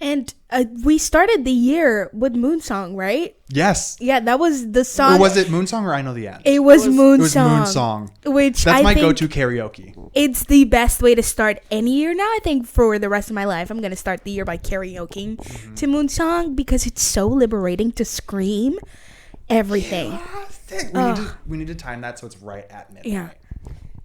And we started the year with Moon Song, right? Yes. Yeah, that was the song. Or was it Moon Song or I Know the End? It was Moon Song. It was Moon Song. Which That's I my think go-to karaoke. it's the best way to start any year now. I think for the rest of my life, I'm going to start the year by karaokeing to Moon Song because it's so liberating to scream everything. We need to time that so it's right at midnight. Yeah.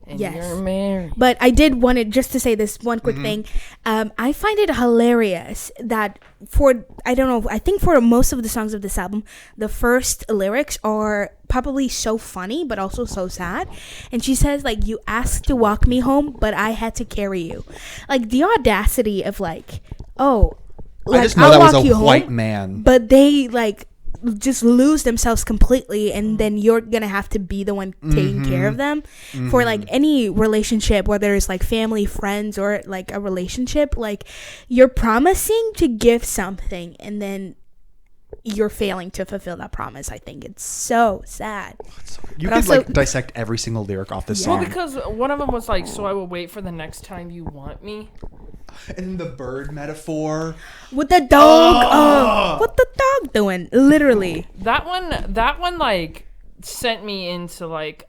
And Yes. you're married. But I did want to just to say this one quick thing. I find it hilarious that I think for most of the songs of this album, the first lyrics are probably so funny, but also so sad. And she says, like, you asked to walk me home, but I had to carry you. Like, the audacity of like, oh, like, I just know I'll that was walk a you white home, man. but they like just lose themselves completely, and then you're gonna have to be the one taking care of them for like any relationship, whether it's like family, friends, or like a relationship. Like, you're promising to give something and then you're failing to fulfill that promise. I think it's so sad. You But could also- like dissect every single lyric off this Well, song. because one of them was like, so I will wait for the next time you want me. And then the bird metaphor. With the dog, what the dog doing? Literally. That one like sent me into like,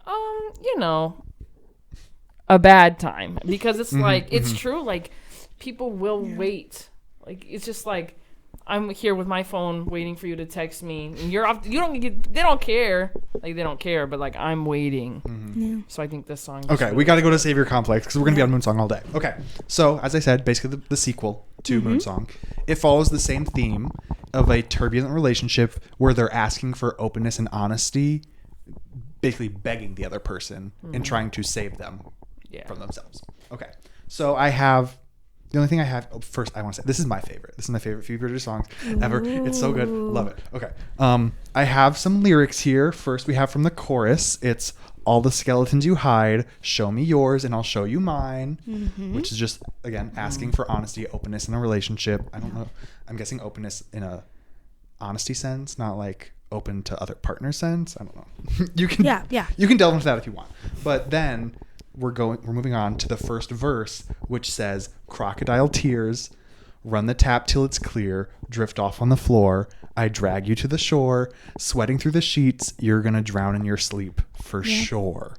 a bad time, because it's like, it's true. Like, people will wait. Like, it's just like, I'm here with my phone waiting for you to text me, and they don't care. Like, they don't care, but like, I'm waiting. Yeah. So I think this song. Okay, we got to go to Savior Complex because we're going to be on Moon Song all day. Okay, so as I said, basically the sequel to Moon Song. It follows the same theme of a turbulent relationship where they're asking for openness and honesty, basically begging the other person and trying to save them from themselves. Okay, so the only thing I have first, I want to say this is my favorite. This is my favorite Phoebe Bridgers song ever. It's so good, love it. Okay, I have some lyrics here. First, we have from the chorus. It's all the skeletons you hide. Show me yours, and I'll show you mine. Which is just again asking for honesty, openness in a relationship. I don't know. I'm guessing openness in a honesty sense, not like open to other partner sense. I don't know. You can You can delve into that if you want, but then. We're moving on to the first verse, which says, crocodile tears, run the tap till it's clear, drift off on the floor, I drag you to the shore, sweating through the sheets, you're gonna drown in your sleep for sure.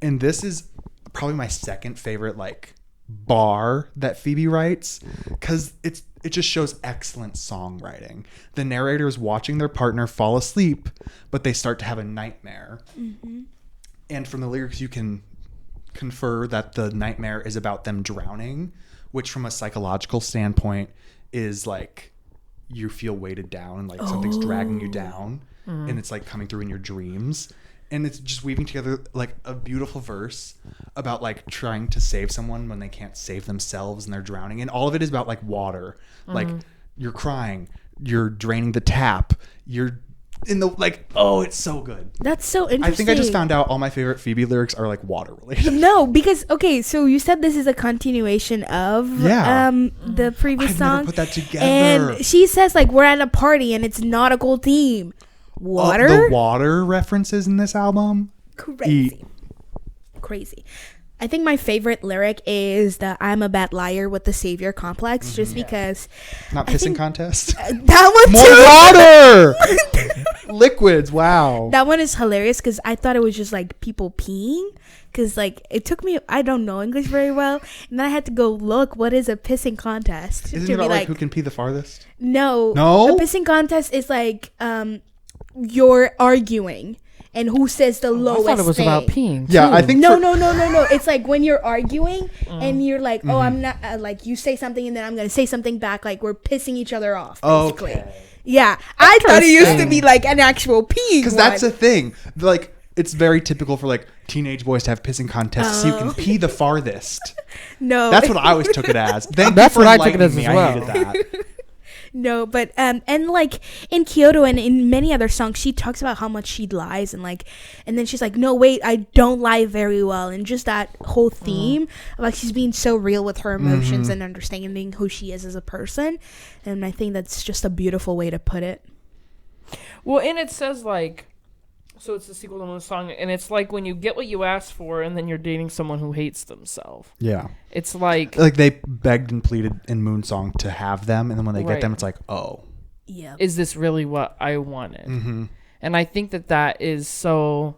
And this is probably my second favorite like bar that Phoebe writes, because it just shows excellent songwriting. The narrator is watching their partner fall asleep, but they start to have a nightmare. And from the lyrics you can confer that the nightmare is about them drowning, which from a psychological standpoint is like you feel weighted down and like something's dragging you down and it's like coming through in your dreams, and it's just weaving together like a beautiful verse about like trying to save someone when they can't save themselves and they're drowning, and all of it is about like water, like you're crying, you're draining the tap, you're in the like, oh, it's so good. That's so interesting. I think I just found out all my favorite Phoebe lyrics are like water related. No, because okay, so you said this is a continuation of the previous I've song. never put that together. And she says like we're at a party and it's nautical theme. water. The water references in this album. Crazy. I think my favorite lyric is the "I'm a bad liar with the savior complex," just because. Not pissing contest. That one too. More water. Liquids. Wow. That one is hilarious because I thought it was just like people peeing. Because like it took me, I don't know English very well, and then I had to go look what is a pissing contest. Isn't to it be about like who can pee the farthest? No. No? A pissing contest is like you're arguing. And who says the lowest I thought it was thing. about peeing. Yeah, too. I think No. It's like when you're arguing and you're like, oh, I'm not like you say something and then I'm gonna say something back. Like we're pissing each other off. Basically. Okay. Yeah, I thought it used to be like an actual peeing. Because that's a thing. Like it's very typical for like teenage boys to have pissing contests so you can pee the farthest. No, That's what I always took it as. That's what I took it as me. as well. I hated that. No, but and like in Kyoto and in many other songs, she talks about how much she lies and then she's like, no, wait, I don't lie very well, and just that whole theme, like she's being so real with her emotions and understanding who she is as a person, and I think that's just a beautiful way to put it. Well, and it says like, so it's the sequel to the song, and it's like when you get what you asked for, and then you're dating someone who hates themselves. Yeah. It's like they begged and pleaded in Moonsong to have them, and then when they get them, it's like, oh. Yeah. Is this really what I wanted? Mm-hmm. And I think that is so.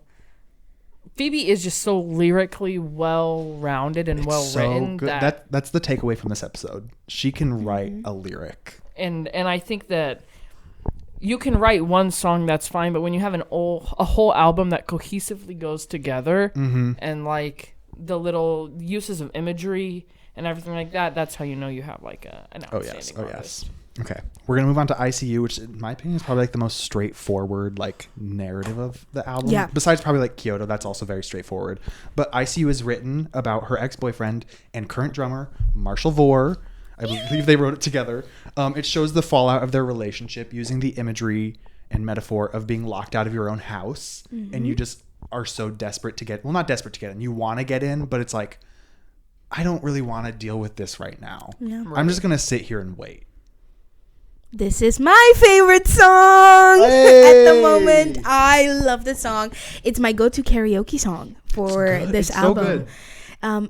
Phoebe is just so lyrically well-rounded and well-written. So good. That's the takeaway from this episode. She can write a lyric. And I think that you can write one song, that's fine, but when you have a whole album that cohesively goes together, and like the little uses of imagery and everything like that, that's how you know you have like an outstanding artist. Okay, we're gonna move on to ICU, which in my opinion is probably like the most straightforward like narrative of the album. Yeah. Besides probably like Kyoto, that's also very straightforward. But ICU is written about her ex-boyfriend and current drummer Marshall Vore. I believe they wrote it together. It shows the fallout of their relationship using the imagery and metaphor of being locked out of your own house, and you just are so desperate to get. Well, not desperate to get in. You want to get in, but it's like, I don't really want to deal with this right now. Yeah. I'm just gonna sit here and wait. This is my favorite song at the moment. I love this song. It's my go-to karaoke song for this album. So good.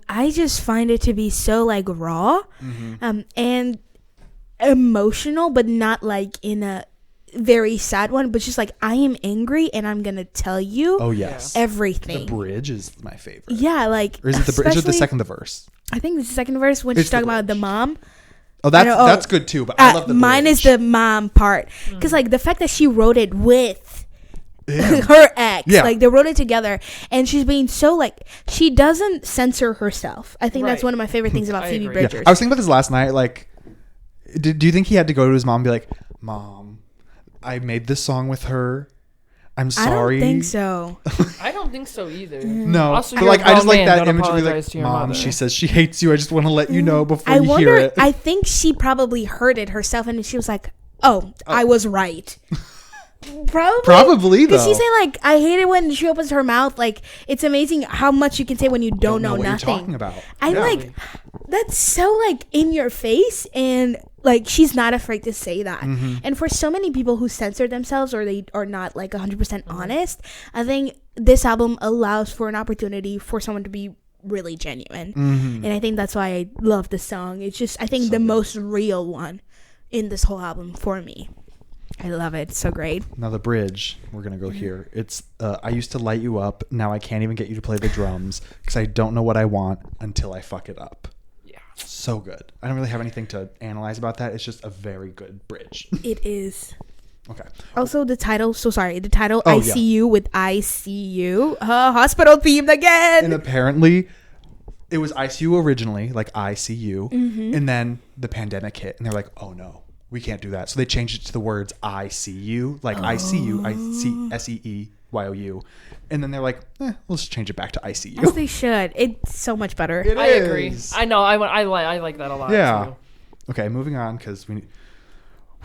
I just find it to be so like raw and emotional, but not like in a very sad one, but just like I am angry and I'm gonna tell you everything. The bridge is my favorite. Yeah, like, or is it the bridge or the second verse? I think it's the second verse when she's talking about the mom. Oh, that's good too, but I love the bridge. Mine is the mom part, because like the fact that she wrote it with her ex, like they wrote it together, and she's being so like, she doesn't censor herself. I think that's one of my favorite things about Phoebe Bridgers. I was thinking about this last night. Like, do you think he had to go to his mom and be like, Mom, I made this song with her. I'm sorry. I don't think so. I don't think so either. No, Also, but like I just like that image of like, like, Mom, she says she hates you. I just want to let you know before I you wonder, hear it. I think she probably heard it herself, and she was like, "Oh, I was right." Probably though. Because she said like, I hate it when she opens her mouth. Like, it's amazing how much you can say when you don't know what nothing. You're talking about. I'm like, that's so like in your face, and like she's not afraid to say that. And for so many people who censor themselves or they are not like 100% honest, I think this album allows for an opportunity for someone to be really genuine. And I think that's why I love the song. It's just, I think, the most real one in this whole album for me. I love it. It's so great. Now the bridge, we're going to go here. It's, I used to light you up. Now I can't even get you to play the drums because I don't know what I want until I fuck it up. Yeah. So good. I don't really have anything to analyze about that. It's just a very good bridge. It is. Okay. Also, the title, ICU with ICU. Hospital themed again. And apparently, it was ICU originally, like ICU. And then the pandemic hit. And they're like, oh no, we can't do that. So they changed it to the words ICU, like ICU, ICSEEYOU. And then they're like, we'll just change it back to ICU. As they should. It's so much better. I agree. I know. I like that a lot. Yeah. Too. Okay, moving on because we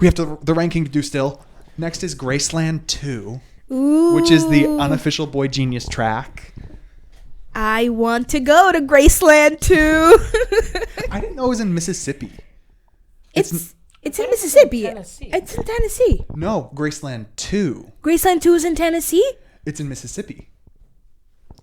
have the ranking to do still. Next is Graceland 2, which is the unofficial Boy Genius track. I want to go to Graceland 2. I didn't know it was in Mississippi. It's in Mississippi. Tennessee. It's in Tennessee. No, Graceland 2. Graceland 2 is in Tennessee? It's in Mississippi.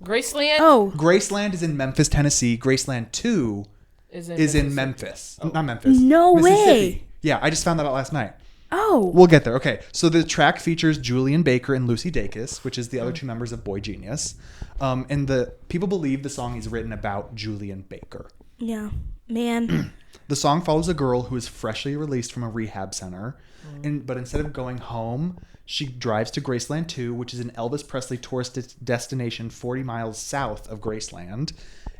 Graceland Oh. Graceland is in Memphis, Tennessee. Graceland 2 is in Memphis. Oh. Not Memphis. No Mississippi. way. Yeah, I just found that out last night. Oh. We'll get there. Okay, so the track features Julian Baker and Lucy Dacus, which is the other two members of Boy Genius. And the people believe the song is written about Julian Baker. Yeah. Man. The song follows a girl who is freshly released from a rehab center, but instead of going home, she drives to Graceland 2, which is an Elvis Presley tourist destination 40 miles south of Graceland.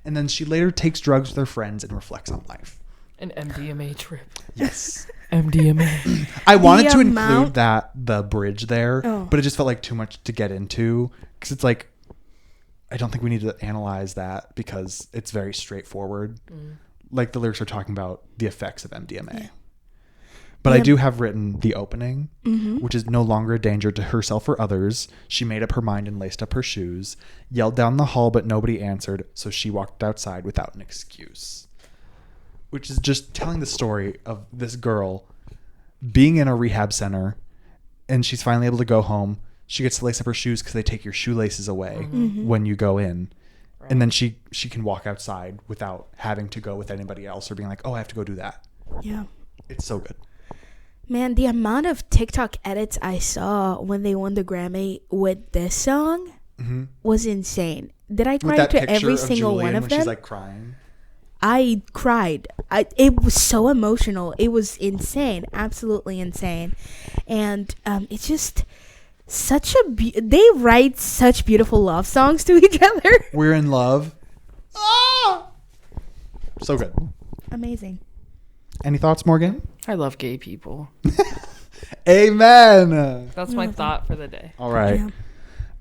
And then she later takes drugs with her friends and reflects on life. An MDMA trip. Yes. MDMA. I wanted to amount- include the bridge there, but it just felt like too much to get into because it's like, I don't think we need to analyze that because it's very straightforward. Like the lyrics are talking about the effects of MDMA. Yeah. But I do have written the opening, which is no longer a danger to herself or others. She made up her mind and laced up her shoes, yelled down the hall, but nobody answered. So she walked outside without an excuse. Which is just telling the story of this girl being in a rehab center and she's finally able to go home. She gets to lace up her shoes because they take your shoelaces away when you go in. Right. And then she can walk outside without having to go with anybody else or being like, oh, I have to go do that. Yeah. It's so good. Man, the amount of TikTok edits I saw when they won the Grammy with this song was insane. Did I cry to every single one of them? She's like crying. I cried. It was so emotional. It was insane, absolutely insane, and it's just such a. They write such beautiful love songs to each other. We're in love. Ah! So good. Amazing. Any thoughts, Morgan? I love gay people. Amen. That's my thought for the day. All right. Yeah.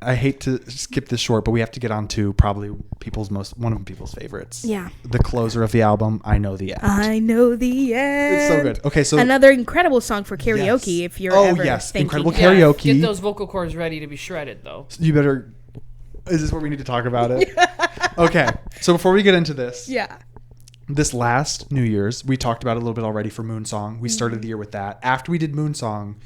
I hate to skip this short, but we have to get on to probably one of people's favorites. Yeah. The closer of the album, I Know the End. I know the end. It's so good. Okay, so another incredible song for karaoke if you're ever thinking. Incredible karaoke. Get those vocal cords ready to be shredded, though. You better. Is this where we need to talk about it? Okay, so before we get into this, this last New Year's, we talked about it a little bit already for Moon Song. We started the year with that. After we did Moon Song,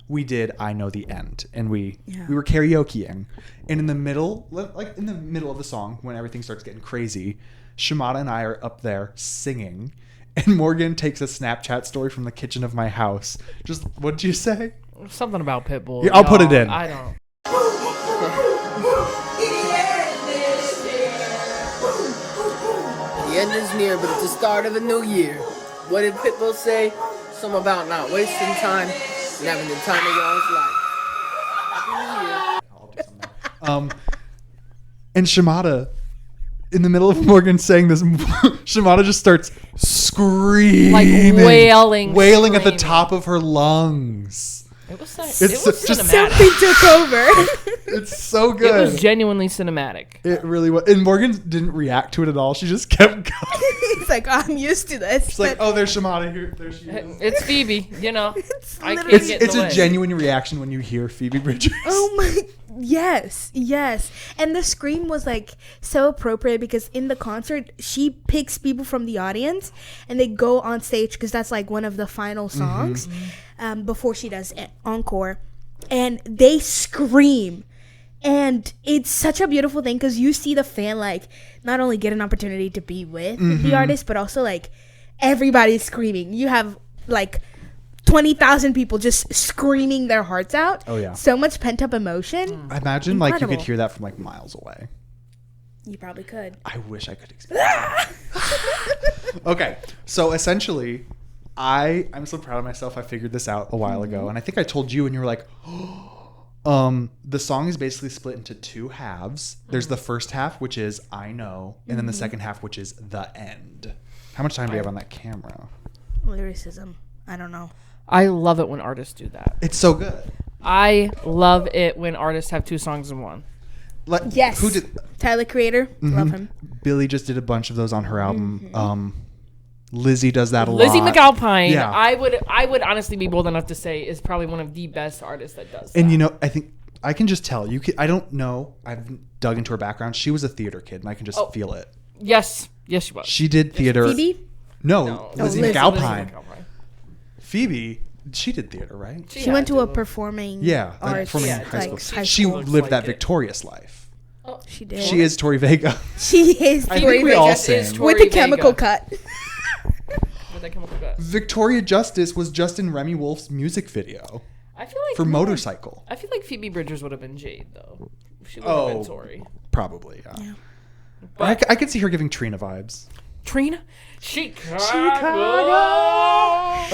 we did I Know the End, and we were karaokeing. And in the middle of the song, when everything starts getting crazy, Shemara and I are up there singing, and Morgan takes a Snapchat story from the kitchen of my house. Just, what did you say? Something about Pitbull. Yeah, I'll put it in. I don't. The end is near, but it's the start of a new year. What did Pitbull say? Something about not wasting time and having the time of y'all's life. Happy New Year. I'll do something. And Shemara, in the middle of Morgan saying this, Shemara just starts screaming, like wailing at the top of her lungs. It was just Something cinematic. took over. It's so good. It was genuinely cinematic. It really was. And Morgan didn't react to it at all. She just kept going. He's like, I'm used to this. She's like, oh, there's Shemara here. There she is. It's Phoebe, you know. I can't literally- get in It's the a way. genuine reaction when you hear Phoebe Bridgers. Oh my, yes. And the scream was like so appropriate because in the concert, she picks people from the audience and they go on stage because that's like one of the final songs before she does encore. And they scream. And it's such a beautiful thing because you see the fan like not only get an opportunity to be with the artist, but also like everybody's screaming. You have like 20,000 people just screaming their hearts out. Oh, yeah. So much pent up emotion. I imagine like you could Incredible. hear that from like miles away. You probably could. I wish I could experience that. Okay, so essentially, I'm so proud of myself. I figured this out a while ago, and I think I told you, and you were like, the song is basically split into two halves. There's the first half, which is I Know, and then the second half, which is The End. How much time do you have on that camera? Lyricism. I don't know. I love it when artists do that. It's so good. I love it when artists have two songs in one. Yes. Who did? Tyler Creator. Love him. Billie just did a bunch of those on her album. Lizzie does that a lot. Lizzie McAlpine, Yeah. I would honestly be bold enough to say is probably one of the best artists that does that. And you know, I think I can just tell you. I don't know. I've dug into her background. She was a theater kid, and I can just feel it. Yes, she was. She did theater. Phoebe? No, Lizzie Lizzie. McAlpine. Phoebe, she did theater, right? She went to a performing arts, performing yeah, high school. high She school. lived Like that it. victorious life. She did. She is Tori Vega. She is I Tori think we Vega all Yes, sing. is Tori with the Vega. chemical cut. With the chemical cut. Victoria Justice was just in Remy Wolf's music video I feel like for Motorcycle. I feel like Phoebe Bridgers would have been Jade though. She would have been Oh, Tori. probably, yeah. Yeah. Or I could see her giving Trina vibes. Trina, Chicago.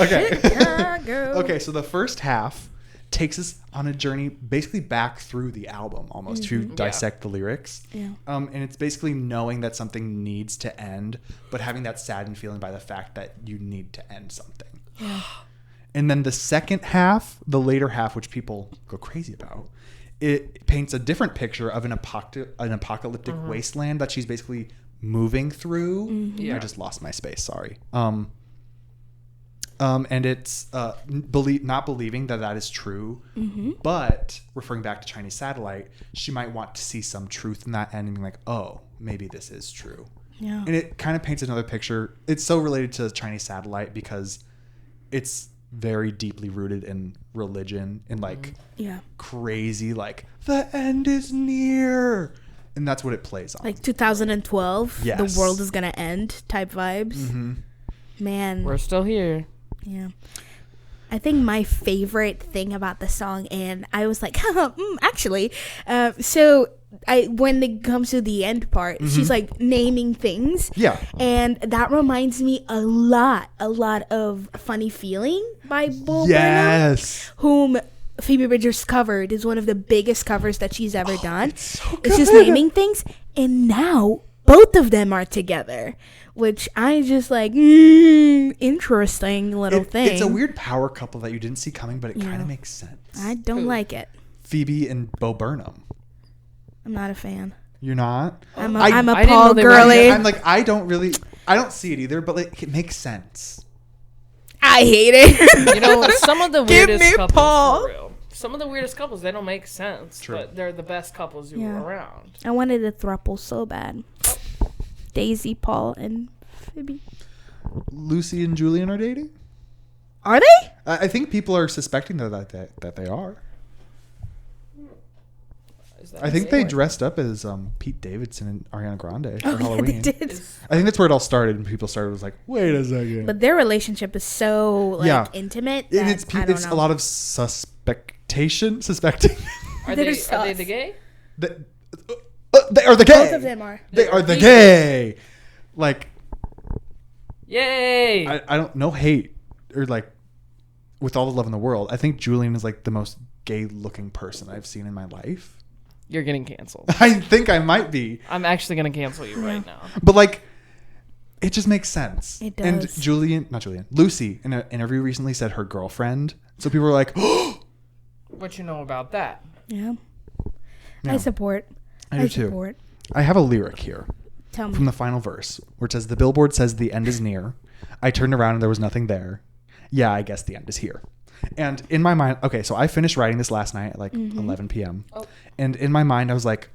Okay. Chicago. Okay, so the first half takes us on a journey basically back through the album almost to dissect the lyrics. Yeah. And it's basically knowing that something needs to end, but having that saddened feeling by the fact that you need to end something. Yeah. And then the second half, the later half, which people go crazy about, it paints a different picture of an apocalyptic wasteland that she's basically moving through. Yeah. I just lost my space. Sorry. And it's not believing that is true, but referring back to Chinese Satellite, she might want to see some truth in that end and be like, oh, maybe this is true. Yeah. And it kind of paints another picture. It's so related to Chinese Satellite because it's very deeply rooted in religion and like crazy, like the end is near. And that's what it plays on. Like 2012, Yes. the world is gonna end type vibes. Man, We're still here. yeah. I think my favorite thing about the song, and I was like, actually, so when it comes to the end part, she's like naming things. Yeah. And that reminds me a lot of Funny Feeling by Bo Burnham, Yes. whom Phoebe Bridgers covered is one of the biggest covers that she's ever done. so It's just good. naming things, and now both of them are together, which I just like interesting little thing. It's a weird power couple that you didn't see coming, but it kind of makes sense. I don't like it. Phoebe and Bo Burnham. I'm not a fan. You're not? I'm a I didn't know Paul they were girly. I'm like, I don't see it either, but like, it makes sense. I hate it. You know, some of the Give weirdest me couples Paul. for real. Some of the weirdest couples, they don't make sense, True. but they're the best couples you Yeah. were around. I wanted a throuple so bad. Daisy, Paul, and Phoebe. Lucy and Julian are dating? Are they? I think people are suspecting that they are. Is that I think gay? they dressed up as Pete Davidson and Ariana Grande for Oh, yeah, Halloween. they did. I think that's where it all started, and people started was like, wait a second. But their relationship is so like Yeah. intimate. and that it's I don't it's know. a lot of suspecting. Are They're they sus. the gay? They are the gay. Both of them are. They are the gay. Like, Yay! I don't no hate or like with all the love in the world. I think Julian is like the most gay looking person I've seen in my life. You're getting canceled. I think I might be, I'm actually gonna cancel you right now. but like, it just makes sense. It And does. Lucy in an interview recently said her girlfriend. So people were like, oh, What you know about that? Yeah. Yeah. I support. I do too. support. I have a lyric here Tell me. from the final verse where it says, "The billboard says the end is near. I turned around and there was nothing there. Yeah, I guess the end is here." And in my mind, okay, so I finished writing this last night at like 11 p.m. Oh. And in my mind, I was like,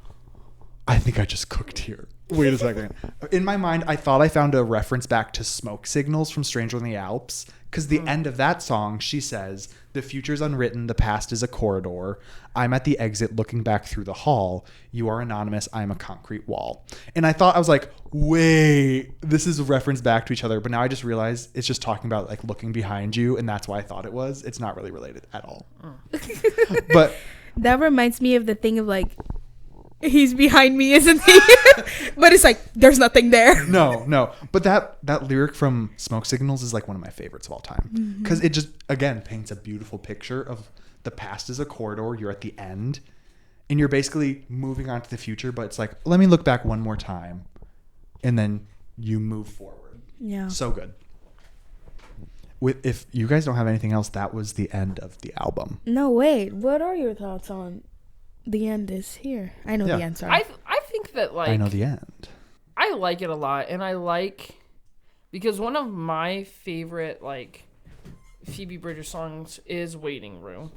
I think I just cooked here. Wait a second. In my mind, I thought I found a reference back to Smoke Signals from Stranger in the Alps. Because the end of that song, she says, "The future's unwritten, the past is a corridor. I'm at the exit looking back through the hall. You are anonymous, I'm a concrete wall." And I was like, wait, this is a reference back to each other. But now I just realized it's just talking about like looking behind you. And that's why I thought it was. It's not really related at all. But That reminds me of the thing of like, he's behind me, isn't he? But it's like, there's nothing there. no. But that lyric from Smoke Signals is like one of my favorites of all time. Because it just, again, paints a beautiful picture of the past is a corridor. You're at the end. And you're basically moving on to the future. But it's like, let me look back one more time. And then you move forward. Yeah. So good. If you guys don't have anything else, that was the end of the album. No, wait. What are your thoughts on the end is here? I know Yeah. the answer. I think that like I know the end. I like it a lot, and I like because one of my favorite like Phoebe Bridgers songs is "Waiting Room."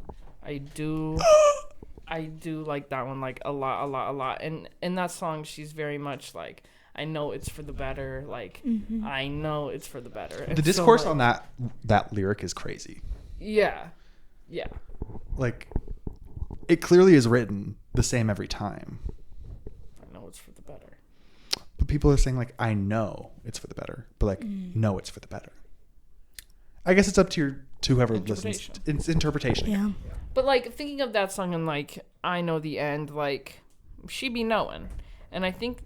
I do like that one like a lot, and in that song she's very much like, I know it's for the better. Like, I know it's for the better. The discourse on that lyric is crazy. Yeah. Yeah. Like, it clearly is written the same every time. I know it's for the better. But people are saying, like, I know it's for the better. But, like, no, it's for the better. I guess it's up to whoever listens. It's interpretation. Yeah. But, like, thinking of that song and, like, I know the end, like, she be knowing. And I think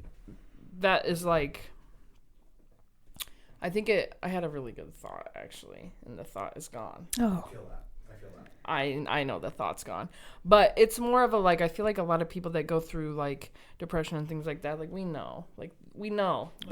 that is, like, I had a really good thought, actually. And the thought is gone. Oh. I feel that. I know the thought's gone. But it's more of a, like, I feel like a lot of people that go through, like, depression and things like that, like, we know. But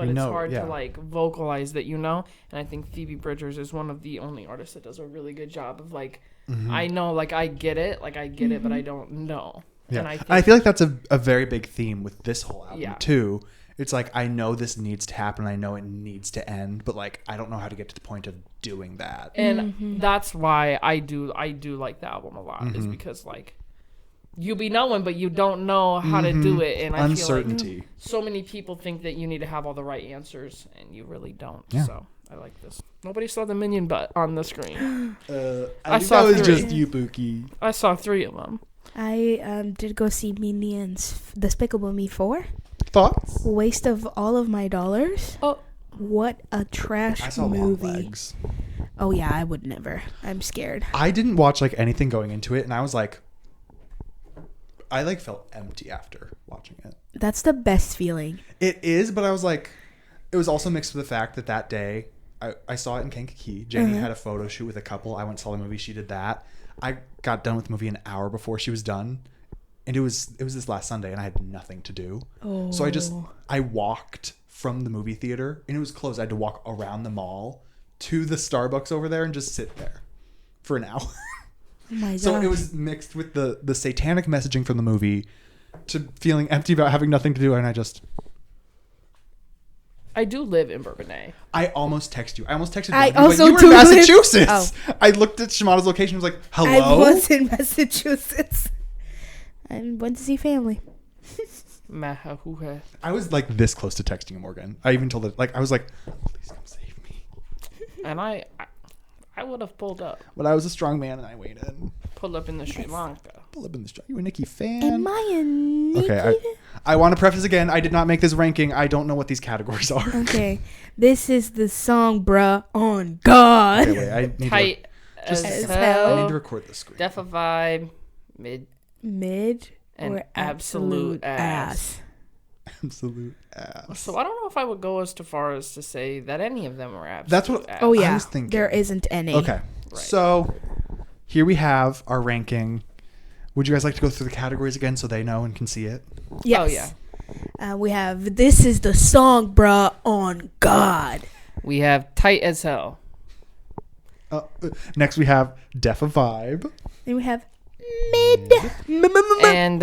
it's hard to, like, vocalize that you know. And I think Phoebe Bridgers is one of the only artists that does a really good job of, like, I know, like, I get it, but I don't know. Yeah. And I feel like that's a very big theme with this whole album, too. It's like, I know this needs to happen. I know it needs to end, but, like, I don't know how to get to the point of doing that. And that's why I do like the album a lot, is because, like, you be knowing, but you don't know how to do it. And I uncertainty. feel like so many people think that you need to have all the right answers, and you really don't. Yeah. So I like this. Nobody saw the Minion butt on the screen. I saw think that was three. just you, Pookie. I saw 3 of them. I did go see Minions Despicable Me 4. Thoughts? Waste of all of my dollars. Oh, What a trash I saw movie. long legs. Oh yeah, I would never. I'm scared. I didn't watch, like, anything going into it, and I was like, I, like, felt empty after watching it. That's the best feeling. It is, but I was like, it was also mixed with the fact that day, I saw it in Kankakee. Janie had a photo shoot with a couple. I went and saw the movie. She did that. I got done with the movie an hour before she was done. And it was this last Sunday, and I had nothing to do. Oh. So I walked from the movie theater, and it was closed. I had to walk around the mall to the Starbucks over there and just sit there for an hour. Oh my god. So it was mixed with the satanic messaging from the movie to feeling empty about having nothing to do, and I do live in Bourbonnais. I almost texted you. I almost texted I you, also but you were do in live- Massachusetts. Oh. I looked at Shemara's location and was like, hello? I was in Massachusetts. I went to see family. I was like this close to texting Morgan. I even told her, like, I was like, please come save me. And I would have pulled up. But I was a strong man and I waited. Pulled up in the Sri Lanka. Pull up in the strong. You a Nikki fan? Am I a Nikki? Okay, I want to preface again. I did not make this ranking. I don't know what these categories are. Okay. This is the song, bruh, on God. Okay, wait. I need Tight as hell. I need hell. to record the screen. Def a vibe. Mid And or absolute ass. Absolute ass. So I don't know if I would go as far as to say that any of them are absolute That's what- ass. Oh yeah. I was thinking. There isn't any. Okay. Right. So here we have our ranking. Would you guys like to go through the categories again so they know and can see it? Yes. Oh yeah. We have this is the song, bruh, on God. We have tight as hell. Next we have Def a Vibe. Then we have mid. And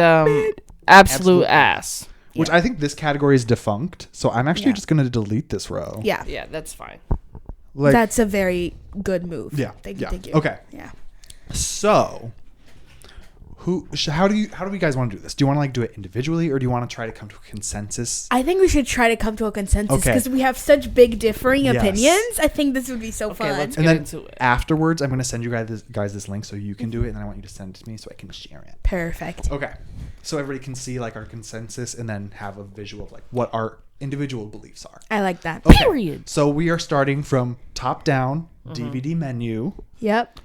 absolute ass. Which I think this category is defunct. So I'm actually just going to delete this row. Yeah. Yeah, that's fine. Like, That's a very good move. Yeah. Thank yeah. you. Okay. Yeah. So how do we guys want to do this? Do you want to like do it individually or do you want to try to come to a consensus? I think we should try to come to a consensus Okay. because we have such big differing Yes. opinions. I think this would be so Okay, fun. let's And get then into it. afterwards, I'm going to send you guys this link so you can do it, and then I want you to send it to me so I can share it. Perfect. Okay. So everybody can see like our consensus and then have a visual of like what our individual beliefs are. I like that. Okay. Period. So we are starting from top down, DVD menu. Yep.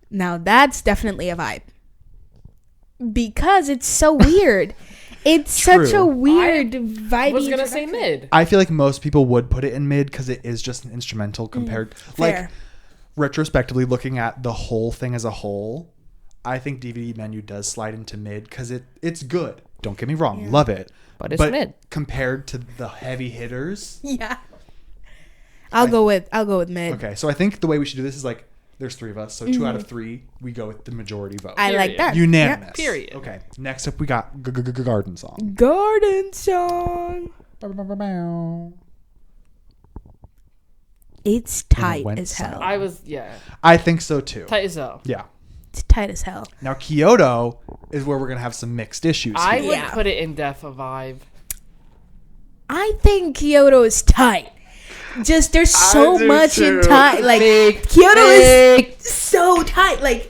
Now that's definitely a vibe. Because it's so weird. It's such a True. weird vibe. I was gonna say mid. I feel like most people would put it in mid because it is just an instrumental compared. Like Fair. retrospectively looking at the whole thing as a whole, I think DVD menu does slide into mid because it's good. Don't get me wrong, love it. But it's mid. Compared to the heavy hitters. Yeah. I'll go with mid. Okay, so I think the way we should do this is like there's 3 of us, so 2 out of 3 we go with the majority vote. I like Period. that. Unanimous. Yep. Period. Okay, next up we got Garden Song. Yep. Garden song. It's tight went as hell. silent. Yeah. I think so too. Tight as hell. Yeah. It's tight as hell. Now Kyoto is where we're gonna have some mixed issues. I here. would Yeah. put it in Def a vibe. I think Kyoto is tight. Just there's so do much too. in tight. Like Kyoto is so tight. Like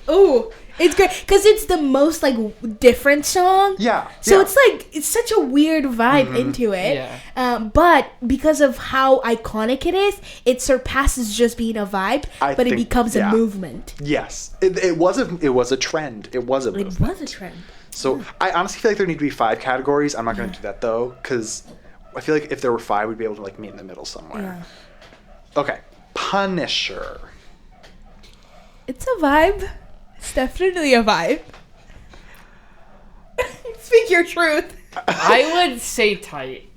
it's great because it's the most like different song. Yeah. So yeah. it's like it's such a weird vibe into it. Yeah. But because of how iconic it is, it surpasses just being a vibe. But it think- becomes yeah. a movement. Yes, it was a trend. It was a movement. It was a trend. So I honestly feel like there need to be 5 categories. I'm not going to do that though, because I feel like if there were 5, we'd be able to like meet in the middle somewhere. Yeah. Okay, Punisher. It's a vibe. It's definitely a vibe. Speak your truth. I would say tight,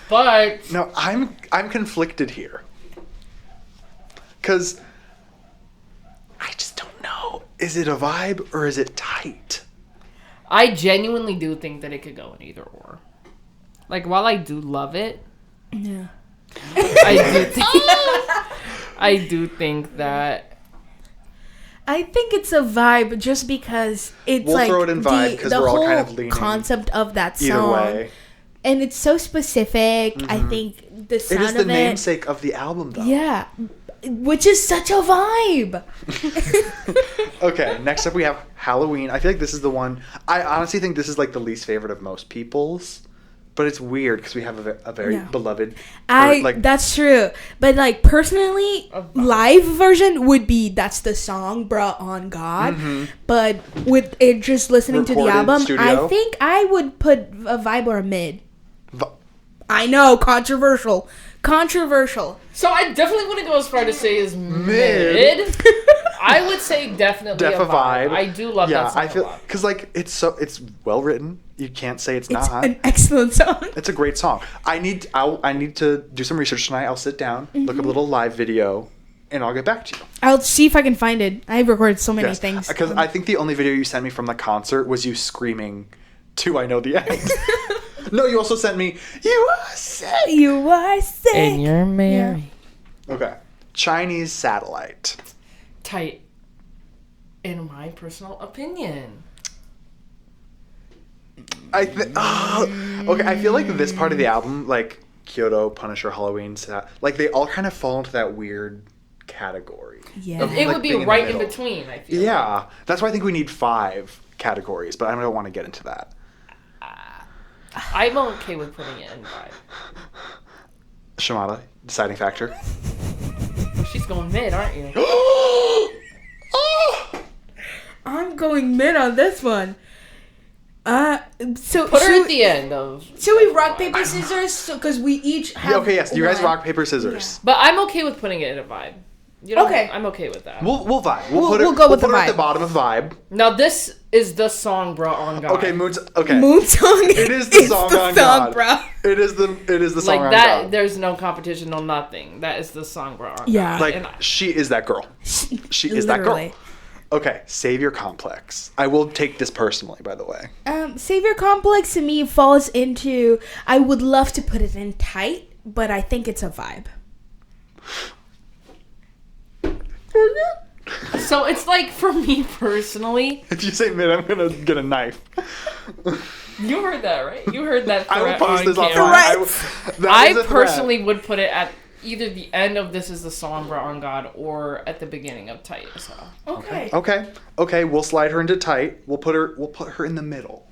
but No, I'm conflicted here, because I just don't know. Is it a vibe or is it tight? I genuinely do think that it could go in either or. Like, while I do love it, Yeah. I do think that I think it's a vibe just because it's We'll like throw it in vibe 'cause the we're all whole kind of leaning concept of that Either song, way, and it's so specific. I think the it sound is the of it, namesake of the album, though. yeah, which is such a vibe. Okay, next up we have Halloween. I feel like this is the one. I honestly think this is like the least favorite of most people's. But it's weird because we have a very Yeah. beloved. That's true, but like personally, live version would be that's the song, bruh, on God. But with it just listening to the Recorded album, studio? I think I would put a vibe or a mid. Vi- I know, controversial. So I definitely wouldn't go as far to say is mid. I would say definitely Def a a vibe. vibe. I do love Yeah, that song I feel a lot. because like it's well written. You can't say it's It's not. an excellent song. It's a great song. I need to do some research tonight. I'll sit down, look up a little live video, and I'll get back to you. I'll see if I can find it. I've recorded so many things. Because I think the only video you sent me from the concert was you screaming to "I Know the End." No, you also sent me "You Are Sick." You are sick. And you're married. Okay, Chinese Satellite. Tight. In my personal opinion. Okay, I feel like this part of the album, like Kyoto, Punisher, Halloween, like they all kind of fall into that weird category. Yeah. It Like would be being in the right in middle. between, I feel. Yeah, that's why I think we need 5 categories, but I don't want to get into that. I'm okay with putting it in vibe. Shemara, deciding factor. She's going mid, aren't you? I'm going mid on this one. So Put her at the end of. should we rock paper scissors? Because we each have. Yeah, okay, yes, you guys one. rock paper scissors. But I'm okay with putting it in a vibe. You know, Okay. I'm okay with that. We'll vibe. We'll go with put the her at vibe. the bottom of vibe. Now this is the song, bro, on God. Okay, Moon's okay. Moon song. It is the song on God. bro. It is the song Like on that, God. there's no competition, no nothing. That is the song, bro. On Yeah. God. Like And she is that girl. She is that Literally. girl. Okay, Savior Complex. I will take this personally, by the way. Savior Complex to me falls into. I would love to put it in tight, but I think it's a vibe. So it's like for me personally. If you say mid, I'm gonna get a knife. You heard that, right? You heard that. I will threat post on this camera. online. I personally would put it at either the end of "This Is the Song, Bro, on God" or at the beginning of "Tight" as well. Okay. Okay. We'll slide her into tight. We'll put her in the middle.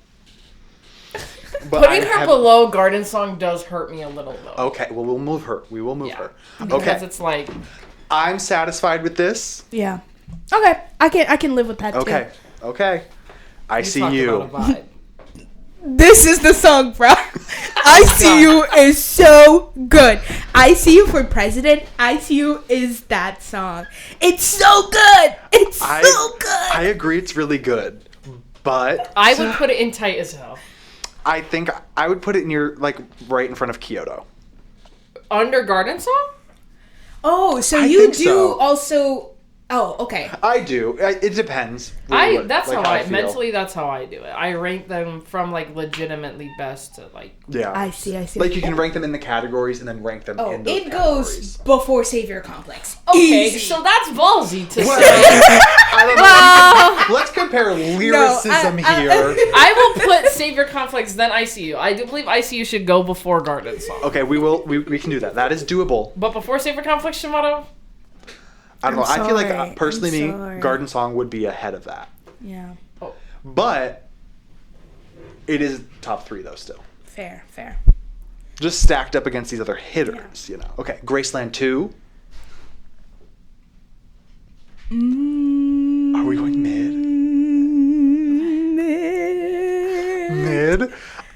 But Putting I her have- below "Garden Song" does hurt me a little though. Okay, well we'll move her. We will move her. Because Okay, it's like I'm satisfied with this. Yeah. Okay. I can live with that too. Okay. I see talked you. about a vibe. This is the song, bro. I See You is so good. I See You for President. I See You is that song. It's so good. It's so good. I agree, it's really good, but I would put it in "Tight" as hell. I think I would put it near, like, right in front of Kyoto. Under "Garden Song." Oh, so I you think do so. also Oh, okay. I do. It depends. Really That's like, how I feel. mentally. That's how I do it. I rank them from like legitimately best to like. Yeah. I see. Like you can rank them in the categories and then rank them Oh, in those it categories. goes before Savior Complex. Okay, Easy. so that's ballsy to Well, say. I don't know. Let's compare lyricism here. I will put Savior Complex then ICU. I do believe ICU should go before Garden Song. Okay, we can do that. That is doable. But before Savior Complex, Shemara? I don't know. I feel like sorry. personally, I'm me, sorry. Garden Song would be ahead of that. Yeah. But it is top 3 though still. Fair. Just stacked up against these other hitters, you know. Okay, Graceland 2. Are we going mid?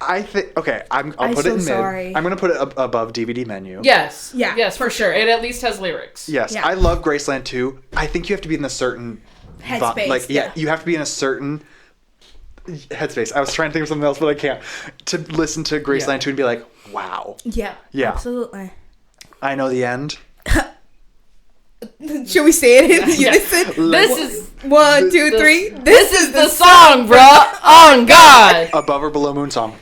I think. Okay, I'll put it in mid. Sorry. I'm gonna put it above DVD Menu. Yes. Yeah, Yes, for sure. It at least has lyrics. Yes, Yeah. I love Graceland 2. I think you have to be in a certain Headspace, Like, yeah. you have to be in a certain headspace. I was trying to think of something else, but I can't. To listen to Graceland Yeah. 2 and be like, wow. Yeah. Yeah. Absolutely. I know the end. Should we say it in unison? This is 1, 2, 3. this is the song, bro. On God. Above or below Moon Song?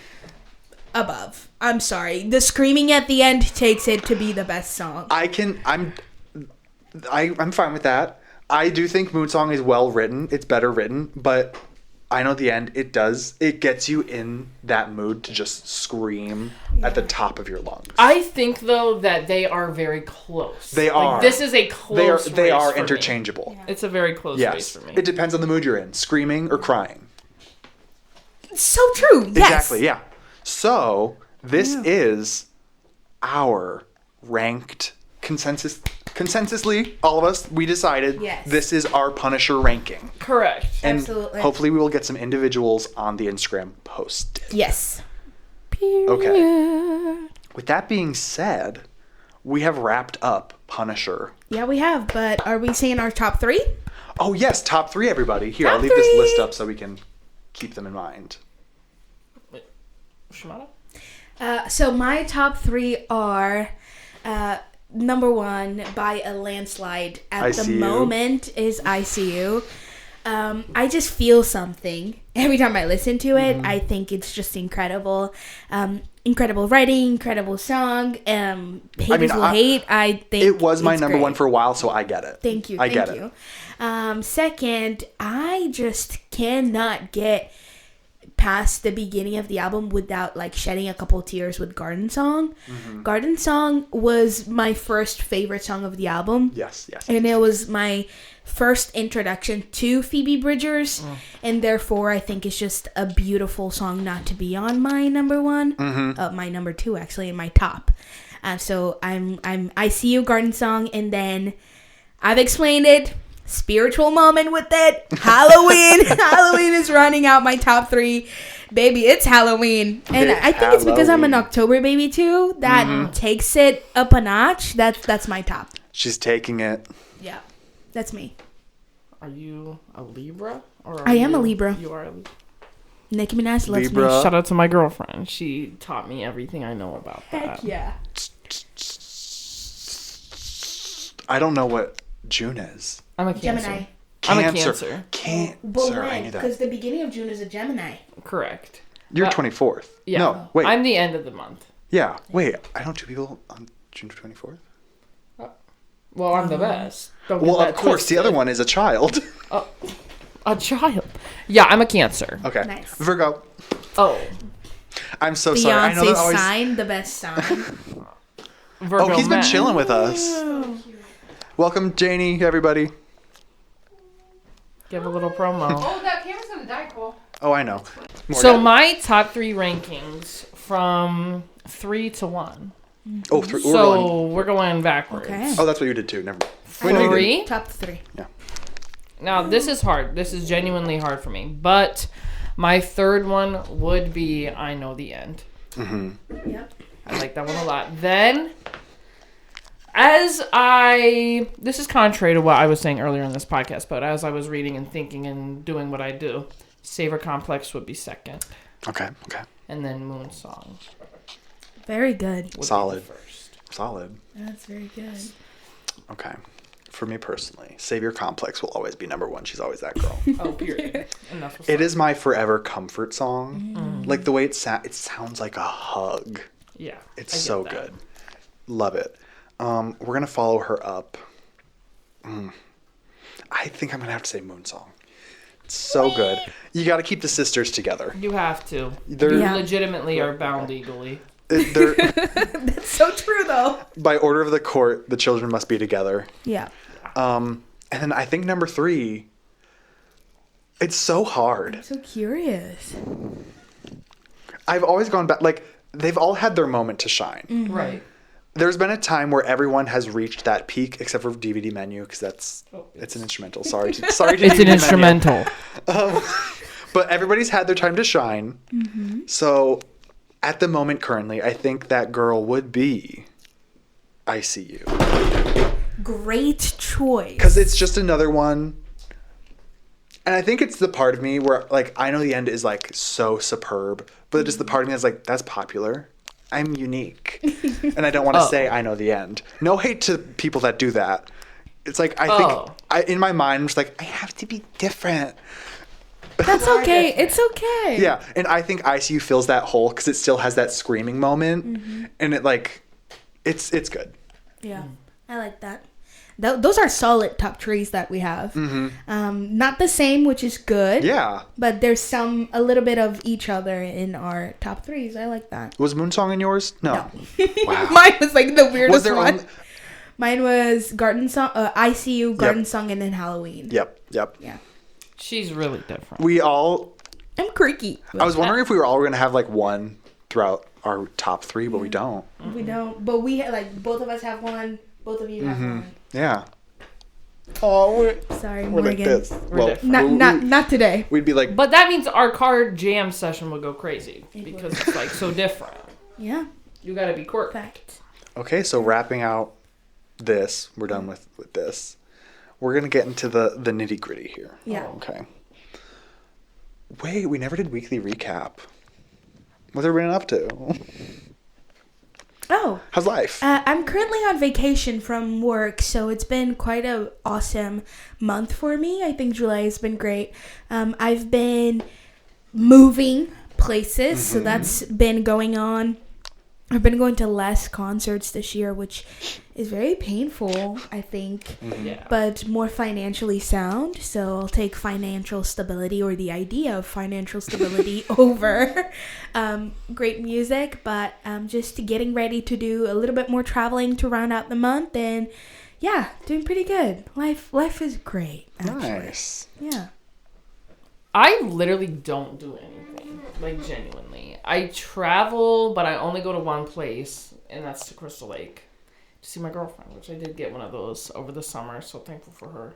Above. I'm sorry. The screaming at the end takes it to be the best song. I'm fine with that. I do think Moon Song is well written. It's better written, but I know the end. It gets you in that mood to just scream at the top of your lungs. I think though that they are very close. They are. This is a close. They are race for me. interchangeable. It's a very close race Yes. for me. It depends on the mood you're in. Screaming or crying. So true. Yes. Exactly, yeah. So, this is our ranked consensusly, all of us, we decided Yes. this is our Punisher ranking. Correct. And Absolutely. hopefully we will get some individuals on the Instagram posted. Yes. Okay. With that being said, we have wrapped up Punisher. Yeah, we have. But are we saying our top 3? Oh, yes, top 3, everybody. Here, I'll Top leave this 3. list up so we can keep them in mind. Shemara? So my top 3 are number 1 by a landslide at the ICU. moment is ICU. I just feel something every time I listen to it. I think it's just incredible. Incredible writing, incredible song. Haters will hate. I think It was my it's number great. 1 for a while, so I get it. Thank you. I Thank get you. it. Second, I just cannot get past the beginning of the album without like shedding a couple tears with Garden Song. Garden Song was my first favorite song of the album. Yes. And it was my first introduction to Phoebe Bridgers, and therefore I think it's just a beautiful song not to be on my number 1, my number 2 actually, in my top. So I see you Garden Song, and then I've explained it. Spiritual moment with it. Halloween. Halloween is running out my top 3. Baby, it's Halloween. And I think it's because I'm an October baby too. That takes it up a notch. That's my top. She's taking it. Yeah. That's me. Are you a Libra? Or I am a Libra. You are a Libra. Nicki Minaj loves Libra. me. Shout out to my girlfriend. She taught me everything I know about that. Heck yeah. I don't know what June is. I'm a Cancer. Gemini. I'm a Cancer. But I when? knew that. Because the beginning of June is a Gemini. Correct. You're Uh, 24th. Yeah. No, wait. I'm the end of the month. Yeah, wait. I know 2 people on June 24th. Well, I'm the best. Don't get Well, that of course, the twisted. other one is a child. A child. Yeah, I'm a Cancer. Okay. Nice. Virgo. Oh. I'm so sorry. I know Beyonce's that always. sign, the best sign. Virgo Oh, he's been man. chilling with us. Welcome, Janie, everybody. Give a little promo. Oh, that camera's gonna die, Cole. Oh, I know. So Morgan. my top 3 rankings from 3 to 1. Oh, we're going. So we're going backwards. Okay. Oh, that's what you did too. Never mind. Wait, no, you didn't. 3. Top 3. Now this is hard. This is genuinely hard for me. But my third one would be I Know the End. Yep. I like that one a lot. Then, this is contrary to what I was saying earlier in this podcast, but as I was reading and thinking and doing what I do, Savior Complex would be second, Okay. and then Moon Song Very good. would Solid. be the first. Solid. That's very good. Okay. for me personally, Savior Complex will always be number one. She's always that girl. Oh, period. And that's what's It up. is my forever comfort song. Like the way it sounds like a hug. Yeah. It's I get so that. good. Love it. We're going to follow her up. I think I'm going to have to say Moon Song. It's so good. You got to keep the sisters together. You have to. They're, You Yeah. legitimately are bound legally. they're That's so true, though. by order of the court, the children must be together. Yeah. And then I think number 3, it's so hard. I'm so curious. I've always gone back, like, they've all had their moment to shine. Right. There's been a time where everyone has reached that peak, except for DVD Menu, because it's an instrumental. Sorry to It's DVD an Menu. instrumental. But everybody's had their time to shine. So at the moment currently, I think that girl would be I See You. Great choice. Because it's just another one. And I think it's the part of me where, like, I know the end is, like, so superb. But just the part of me that's like, that's popular. I'm unique. And I don't want to say I know the end. No hate to people that do that. It's like, I think, in my mind, I'm just like, I have to be different. That's okay. It's okay. Yeah. And I think I See You fills that hole because it still has that screaming moment. And it, like, it's good. Yeah. I like that. Those are solid top trees that we have. Not the same, which is good. Yeah. But there's a little bit of each other in our top threes. I like that. Was Moonsong in yours? No. Wow. Mine was like the weirdest Was there one. only- Mine was Garden Song, I See You, Garden Song, and then Halloween. Yep. Yeah. She's really different. We all, I'm creaky. I was wondering if we were all going to have, like, one throughout our top 3, but we don't. We don't, but like both of us have one. Both of you have one. Yeah. Oh, Sorry, we're like Morgan. this. Well, Not today. we'd be like, But that means our car jam session would go crazy because it's like so different. Yeah. You gotta be quirky. Fact. okay, so wrapping out this, we're done with this. We're going to get into the nitty gritty here. Yeah. Okay. Wait, we never did weekly recap. What's everyone up to? Oh. How's life? I'm currently on vacation from work, so it's been quite a awesome month for me. I think July has been great. I've been moving places, so that's been going on. I've been going to less concerts this year, which is very painful, I think, Yeah. but more financially sound. So I'll take financial stability, or the idea of financial stability, over great music. But just getting ready to do a little bit more traveling to round out the month, and yeah, doing pretty good. Life is great, actually. Nice. Yeah. I literally don't do anything. Like, genuinely. I travel, but I only go to one place, and that's to Crystal Lake to see my girlfriend, which I did get one of those over the summer, so thankful for her.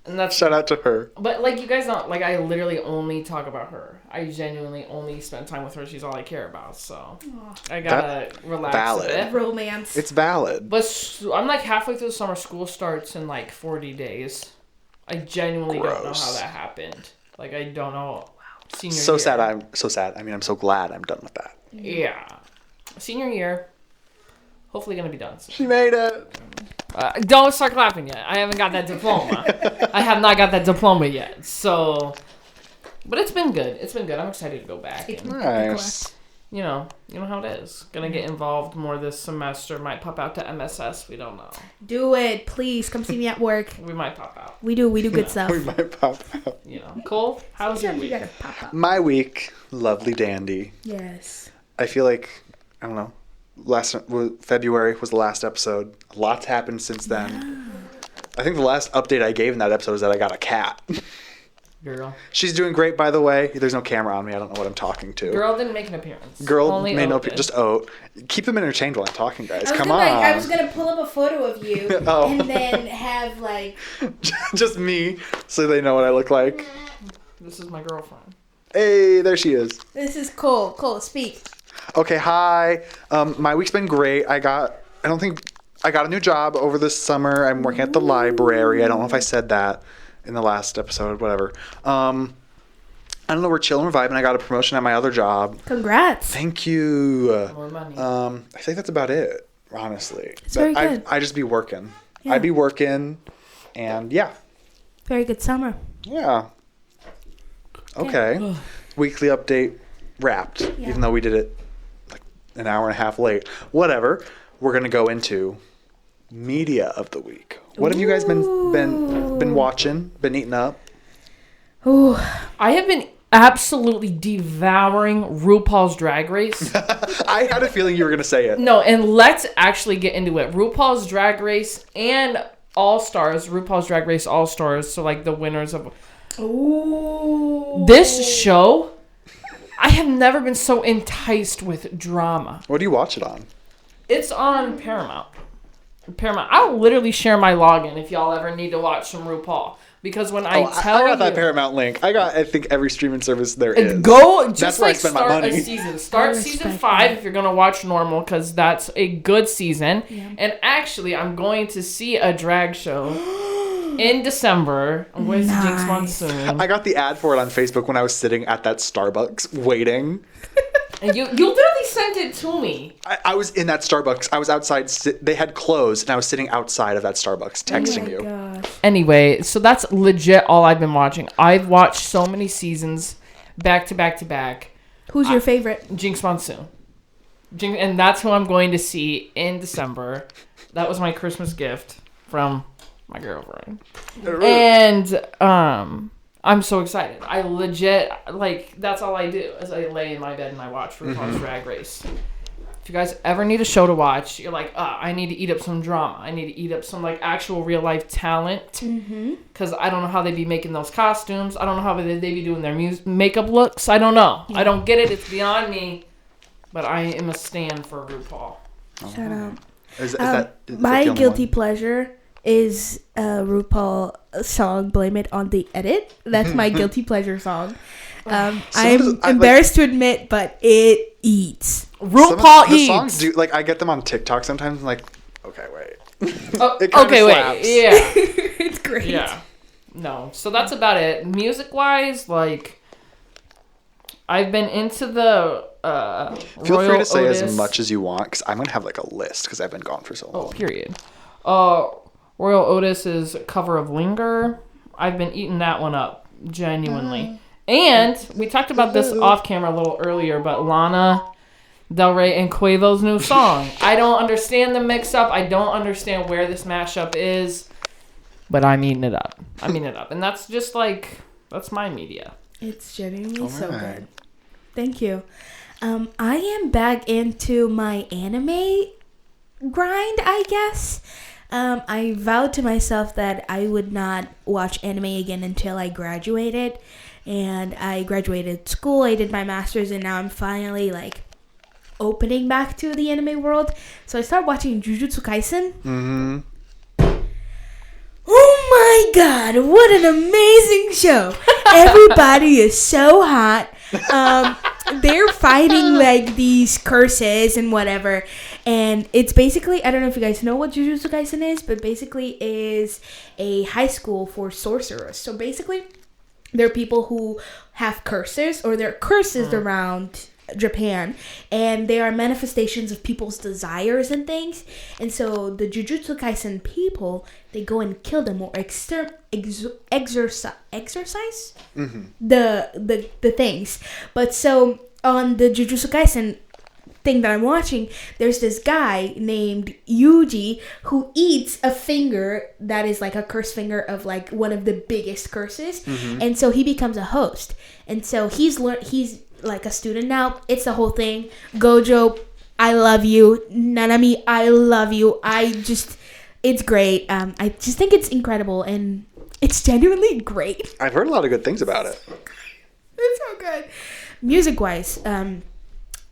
And that's Shout out to her. But, like, you guys don't, like, I literally only talk about her. I genuinely only spend time with her. She's all I care about, so I gotta relax valid. a bit. Romance. It's valid. But I'm, like, halfway through the summer. School starts in, like, 40 days. I genuinely don't know Gross. how that happened. Like, I don't know. Senior So year. sad. I'm so sad. I mean, I'm so glad I'm done with that. Yeah. Senior year. Hopefully gonna be done soon. She made it. Don't start clapping yet. I haven't got that diploma. I have not got that diploma yet. So, but it's been good. It's been good. I'm excited to go back. And, Nice. you know how it is. Gonna get involved more this semester. Might pop out to MSS. We don't know. Do it, please. Come see me at work. We might pop out. We do good stuff. We might pop out. You know. Cole, how's your You week? gotta pop up. My week, lovely dandy. Yes. I feel like, I don't know, February was the last episode. A lot's happened since then. I think the last update I gave in that episode is that I got a cat. Girl. She's doing great, by the way. There's no camera on me. I don't know what I'm talking to. Girl didn't make an appearance. Girl Only made no Oat did. just Oat. Keep them entertained while I'm talking, guys. I was Come gonna, on. I was gonna pull up a photo of you Oh. and then have like. Just me, so they know what I look like. This is my girlfriend. Hey, there she is. This is Cole. Cole, speak. Okay, hi. My week's been great. I got a new job over this summer. I'm working at the library. I don't know if I said that in the last episode, whatever. I don't know, we're chilling, we're vibing. I got a promotion at my other job. Congrats. Thank you. More money. I think that's about it, honestly. It's very But good. I just be working. Yeah. I'd be working, and yeah. Very good summer. Yeah. Okay. Weekly update wrapped, Yeah. even though we did it like an hour and a half late. Whatever. We're going to go into media of the week. What have you guys been watching, been eating up? Ooh. I have been absolutely devouring RuPaul's Drag Race. I had a feeling you were going to say it. No, and let's actually get into it. RuPaul's Drag Race and All-Stars, RuPaul's Drag Race All-Stars, so like the winners of... Ooh. This show, I have never been so enticed with drama. What do you watch it on? It's on Paramount. I'll literally share my login if y'all ever need to watch some RuPaul. Because when I got that Paramount link. I think every streaming service there is. Go, just that's where like I spend my start money. a season. Start season 5 if you're going to watch normal, because that's a good season. Yeah. And actually, I'm going to see a drag show in December. I'm going to see Jinx Monsoon. I got the ad for it on Facebook when I was sitting at that Starbucks waiting. And you literally sent it to me. I was in that Starbucks. I was outside. They had closed, and I was sitting outside of that Starbucks texting you. Gosh. Anyway, so that's legit all I've been watching. I've watched so many seasons back to back to back. Who's your favorite? Jinx Monsoon. And that's who I'm going to see in December. That was my Christmas gift from my girlfriend. And I'm so excited. I legit, like, that's all I do is I lay in my bed and I watch RuPaul's Drag Race. If you guys ever need a show to watch, you're like, I need to eat up some drama. I need to eat up some, like, actual real-life talent. Because I don't know how they be making those costumes. I don't know how they be doing their makeup looks. I don't know. Yeah. I don't get it. It's beyond me. But I am a stan for RuPaul. Shout out. Is that my guilty pleasure is RuPaul song "Blame It on the Edit." That's my guilty pleasure song. I'm embarrassed to admit, but it eats. RuPaul eats. The songs do, like, I get them on TikTok sometimes. I'm like, okay, wait. Okay, wait. Yeah, it's great. Yeah, no. So that's about it. Music wise, like, I've been into the Feel Royal free to say Otis. as much as you want, because I'm gonna have like a list because I've been gone for so long. Oh, period. Royal Otis's cover of Linger. I've been eating that one up, genuinely. And we talked about this off camera a little earlier, but Lana Del Rey and Quavo's new song. I don't understand the mix up. I don't understand where this mashup is, but I'm eating it up. And that's just like, that's my media. It's genuinely so good. Thank you. I am back into my anime grind, I guess. I vowed to myself that I would not watch anime again until I graduated. And I graduated school, I did my master's, and now I'm finally, like, opening back to the anime world. So I started watching Jujutsu Kaisen. Mm-hmm. Oh my god, what an amazing show. Everybody is so hot. They're fighting, like, these curses and whatever. And it's basically, I don't know if you guys know what Jujutsu Kaisen is, but basically is a high school for sorcerers. So basically, there are people who have curses, or there are curses around Japan, and they are manifestations of people's desires and things. And so the Jujutsu Kaisen people, they go and kill them or exorcise the things. But so on the Jujutsu Kaisen thing that I'm watching, there's this guy named Yuji who eats a finger that is like a curse finger of like one of the biggest curses. And so he becomes a host, and so he's like a student now. It's the whole thing. Gojo, I love you. Nanami, I love you. It's great. I just think it's incredible, and it's genuinely great. I've heard a lot of good things about it. It's so good. Music wise,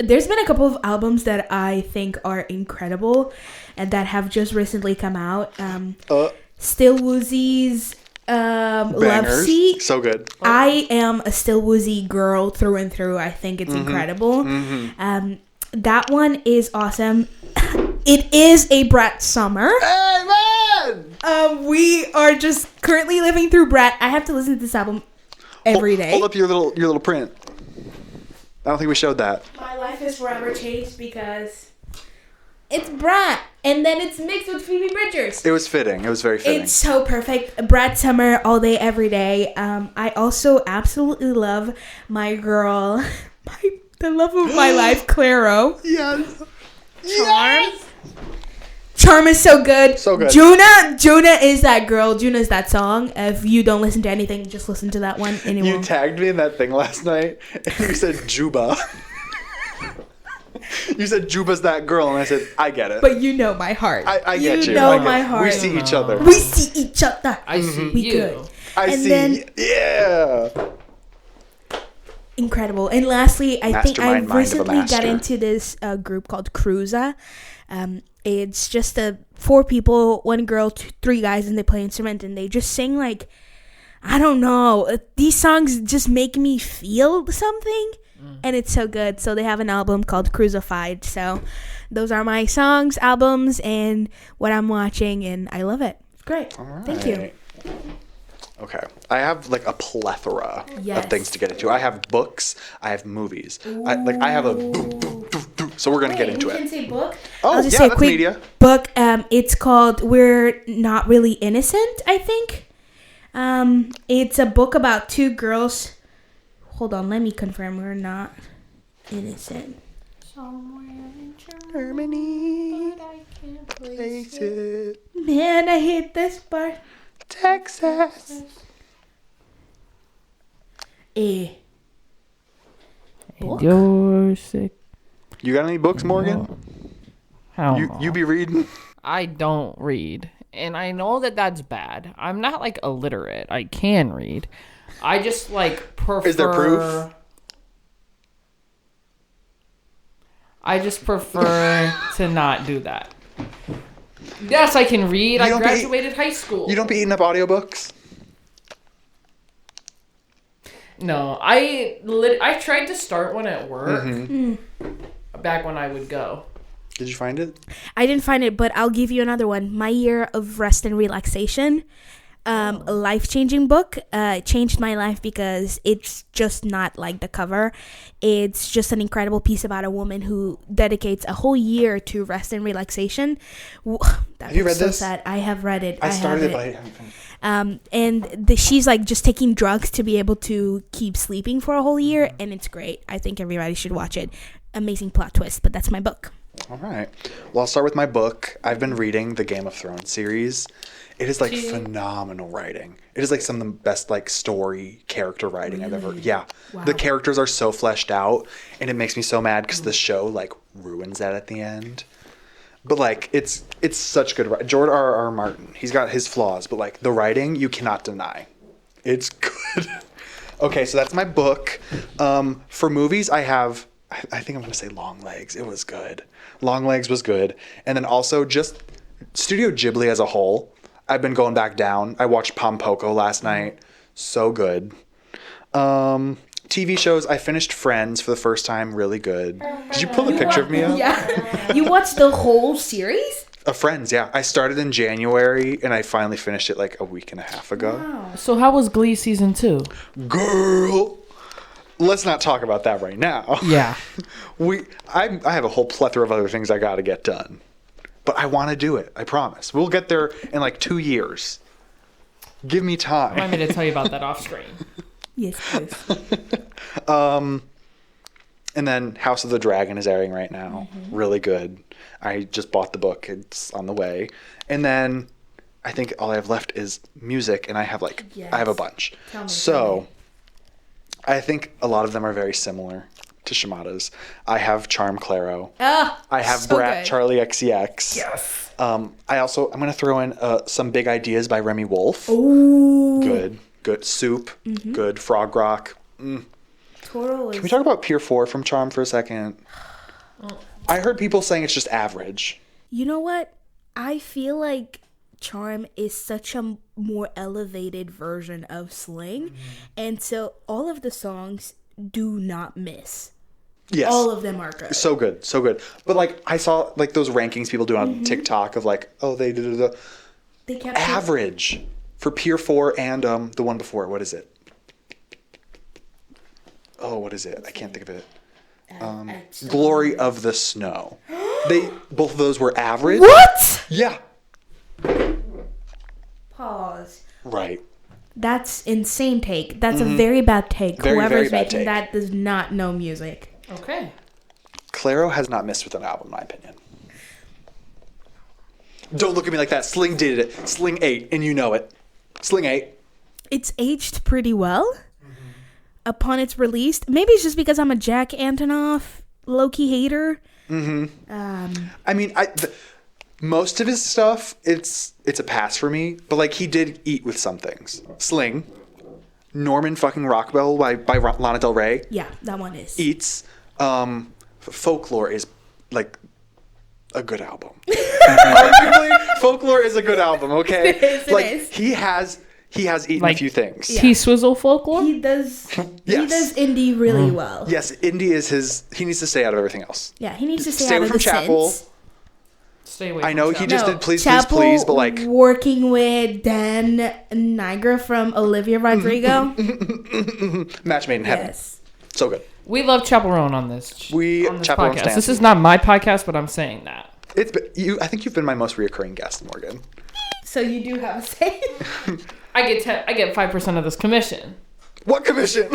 there's been a couple of albums that I think are incredible and that have just recently come out. Still Woozy's Love Seat. So good. I am a Still Woozy girl through and through. I think it's incredible. That one is awesome. It is a Brat summer. Hey, man! We are just currently living through Brat. I have to listen to this album every day. Hold up your little print. I don't think we showed that. My life is forever changed because it's Brat. and then it's mixed with Phoebe Bridgers. It was fitting. It was very fitting. It's so perfect. Brad Summer all day, every day. I also absolutely love my girl, the love of my life, Claro. Yes. Charm is so good. So good. Juna is that girl. Juna is that song. If you don't listen to anything, just listen to that one. You tagged me in that thing last night, and you said Juba. You said Juba's that girl, and I said, I get it. But you know my heart. I get you. You know I get my it. heart. We see each other. We see each other. I see We you. good. I And see. then- Yeah. Incredible. And lastly, I think I Mastermind mind of a recently got master. into this group called Cruza. It's just 4 people, 1 girl, 3 guys, and they play instrument, and they just sing like, I don't know. These songs just make me feel something, and it's so good. So they have an album called Crucified. So those are my songs, albums, and what I'm watching, and I love it. It's great. All right. Thank you. Okay. I have like a plethora Yes. of things to get into. I have books. I have movies. I have a so we're going to get into it. Say book. Oh, I'll just yeah, say a that's quick media. book. It's called We're Not Really Innocent, I think. It's a book about 2 girls. Hold on, let me confirm. We're not innocent. Somewhere in Germany. but I can't Place it. Man, I hate this part. Texas. Eh. Book? You're sick. You got any books, Morgan? You be reading? I don't read. And I know that that's bad. I'm not like illiterate. I can read. I just like prefer. Is there proof? I just prefer to not do that. Yes, I can read. I don't be- graduated high school. You don't be eating up audiobooks? No, I tried to start one at work Mm-hmm. back when I would go. Did you find it? I didn't find it, but I'll give you another one. My Year of Rest and Relaxation. A life-changing book. It changed my life because it's just not like the cover. It's just an incredible piece about a woman who dedicates a whole year to rest and relaxation. Have you read this? Sad. I have read it. I started it, have but I haven't finished. and she's like just taking drugs to be able to keep sleeping for a whole year, and it's great. I think everybody should watch it. Amazing plot twist, but that's my book. All right. Well, I'll start with my book. I've been reading the Game of Thrones series. It is like phenomenal writing. It is like some of the best like story character writing I've ever. Yeah. Wow. The characters are so fleshed out, and it makes me so mad because the show like ruins that at the end. But like it's such good writing. George R.R. Martin, he's got his flaws, but like the writing you cannot deny. It's good. Okay, so that's my book. For movies, I think I'm gonna say Long Legs. It was good. Long Legs was good, and then also just Studio Ghibli as a whole. I've been going back down. I watched Pompoko last night. So good. TV shows. I finished Friends for the first time. Really good. Did you pull the picture of me up? Yeah. You watched the whole series? Friends, yeah. I started in January, and I finally finished it like a week and a half ago. Wow. So how was Glee season 2? Girl, let's not talk about that right now. Yeah. I have a whole plethora of other things I got to get done. But I want to do it. I promise. We'll get there in like 2 years. Give me time. Remind me to tell you about that off screen. Yes, please. And then House of the Dragon is airing right now. Really good. I just bought the book. It's on the way. And then I think all I have left is music, and I have I have a bunch. Tell me. I think a lot of them are very similar to Shemara's. I have Charm Claro. Ah, I have so Brat good. Charlie XCX. Yes. I'm going to throw in some Big Ideas by Remy Wolf. Ooh. Good. Soup. Good. Frog Rock. Totally. Can we talk about Pier 4 from Charm for a second? I heard people saying it's just average. You know what? I feel like Charm is such a more elevated version of Sling. And so all of the songs do not miss. Yes. All of them are good. So good. But like I saw like those rankings people do on TikTok of like, oh, they did They kept average for Pier 4 and the one before. What is it? Oh, what is it? I can't think of it. Glory of the Snow. Both of those were average. What? Yeah. Pause. Right. That's insane take. That's a very bad take. Very, Whoever's very bad making take. that does not know music. Okay. Claro has not missed with an album, in my opinion. Don't look at me like that. Sling did it. Sling 8, and you know it. Sling 8. It's aged pretty well upon its release. Maybe it's just because I'm a Jack Antonoff low-key hater. I mean, most of his stuff, it's a pass for me. But like, he did eat with some things. Sling, Norman fucking Rockwell by Lana Del Rey. Yeah, that one is. Eats. Folklore is like a good album. Arguably, Folklore is a good album. Okay, It is. He has eaten a few things. T-Swizzle Folklore? He does. Yes. He does indie really well. Yes, indie is his. He needs to stay out of everything else. Yeah, he needs to stay Stay out away of from the Chapel. synths. Stay away I know he Chapel. just did Please, Chapel Please, Please, but like working with Dan Nigra from Olivia Rodrigo. Match Made in Heaven. Yes. So good. We love Chaperone on this Chaperone podcast. stands. This is not my podcast, but I'm saying that. It's been, I think you've been my most reoccurring guest, Morgan. So you do have a say. I get 5% of this commission. What commission?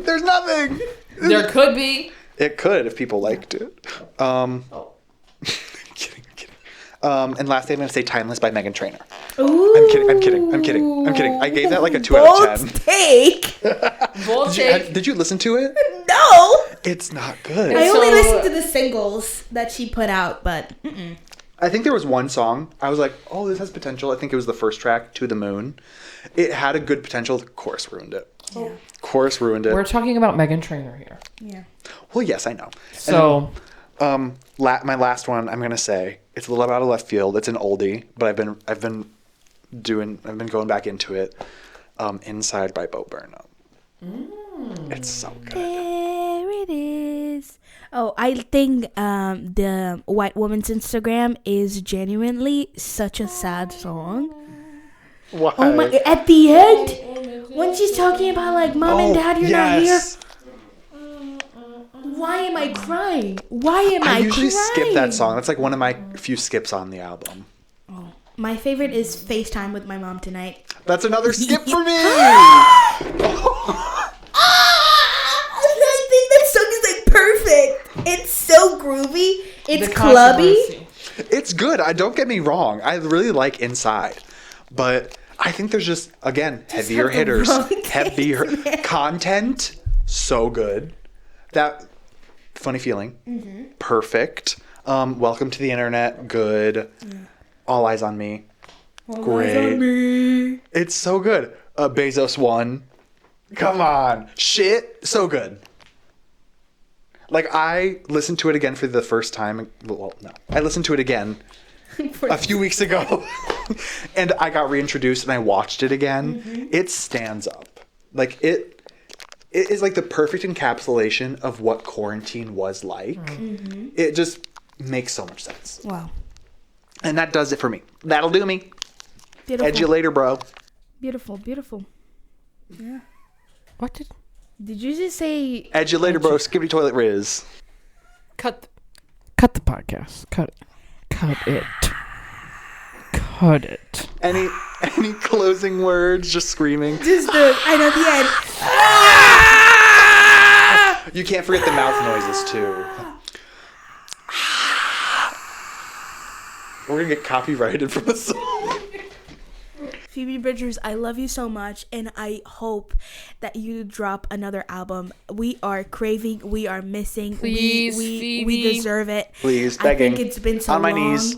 There's nothing. There could be. It could if people liked it. Kidding. And lastly, I'm going to say Timeless by Meghan Trainor. Ooh. I'm kidding. I gave that like a 2 out of 10. Bold take. Bold take. Did you listen to it? No. It's not good. I only So- listened to the singles that she put out, but I think there was one song. I was like, oh, this has potential. I think it was the first track, To the Moon. It had a good potential. The chorus ruined it. yeah. Chorus ruined it. We're talking about Meghan Trainor here. Yeah. Well, yes, I know. So, My last one, I'm gonna say it's a little out of left field. It's an oldie, but I've been going back into it. Inside by Bo Burnham. It's so good. There it is. Oh, I think the white woman's Instagram is genuinely such a sad song. Why? Oh my! At the end, when she's talking about like, Mom and Dad, you're not here. Why am I crying? Why am I usually crying? skip that song. That's like one of my few skips on the album. My favorite is FaceTime with my mom tonight. That's another skip for me. I think that song is like perfect. It's so groovy. It's the clubby. controversy. It's good. Don't get me wrong. I really like Inside, but I think there's just again heavier have the hitters, wrong taste, heavier man. content. So good. That funny feeling. Perfect. Welcome to the internet. Good. All Eyes on Me. Great. It's so good. Bezos 1. Come on. Shit. So good. Like, I listened to it again for the first time. Well, no. I listened to it again a few weeks ago. And I got reintroduced and I watched it again. It stands up. Like, it is like the perfect encapsulation of what quarantine was like. It just makes so much sense. Wow. And that does it for me. That'll do me. Beautiful. Edge you later, bro. Beautiful. Yeah. What did... Did you just say? Edge you later, bro. Skibbity toilet Riz. Cut the podcast. Cut it. Cut it. Any closing words? Just screaming. Just I know the end. You can't forget the mouth noises too. We're gonna get copyrighted from the song. Phoebe Bridgers, I love you so much, and I hope that you drop another album. We are craving, we are missing. Please, we Phoebe. deserve it. Please, I begging. think it's been so on my long. knees.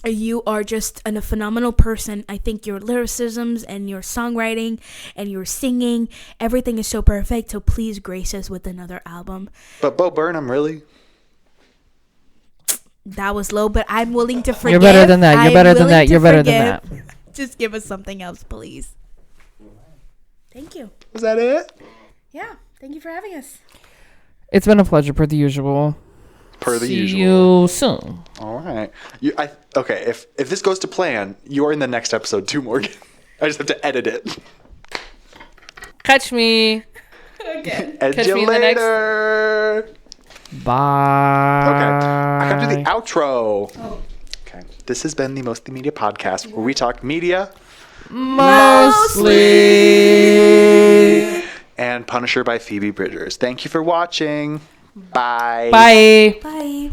You are just a phenomenal person. I think your lyricisms and your songwriting and your singing, everything is so perfect. So please grace us with another album. But Bo Burnham, really? That was low, but I'm willing to forgive. You're better than that. You're I'm better than willing that. to You're better than forgive. Just give us something else, please. Thank you. Was that it? Yeah. Thank you for having us. It's been a pleasure per the usual. Per the See usual. you soon. All right. Okay. If this goes to plan, you are in the next episode too, Morgan. I just have to edit it. Catch me. Again. Edge Catch you me in the next- later. Bye. Okay. I got to do the outro. Okay. This has been the Mostly Media podcast where we talk media Mostly. and Punisher by Phoebe Bridgers. Thank you for watching. Bye. Bye. Bye.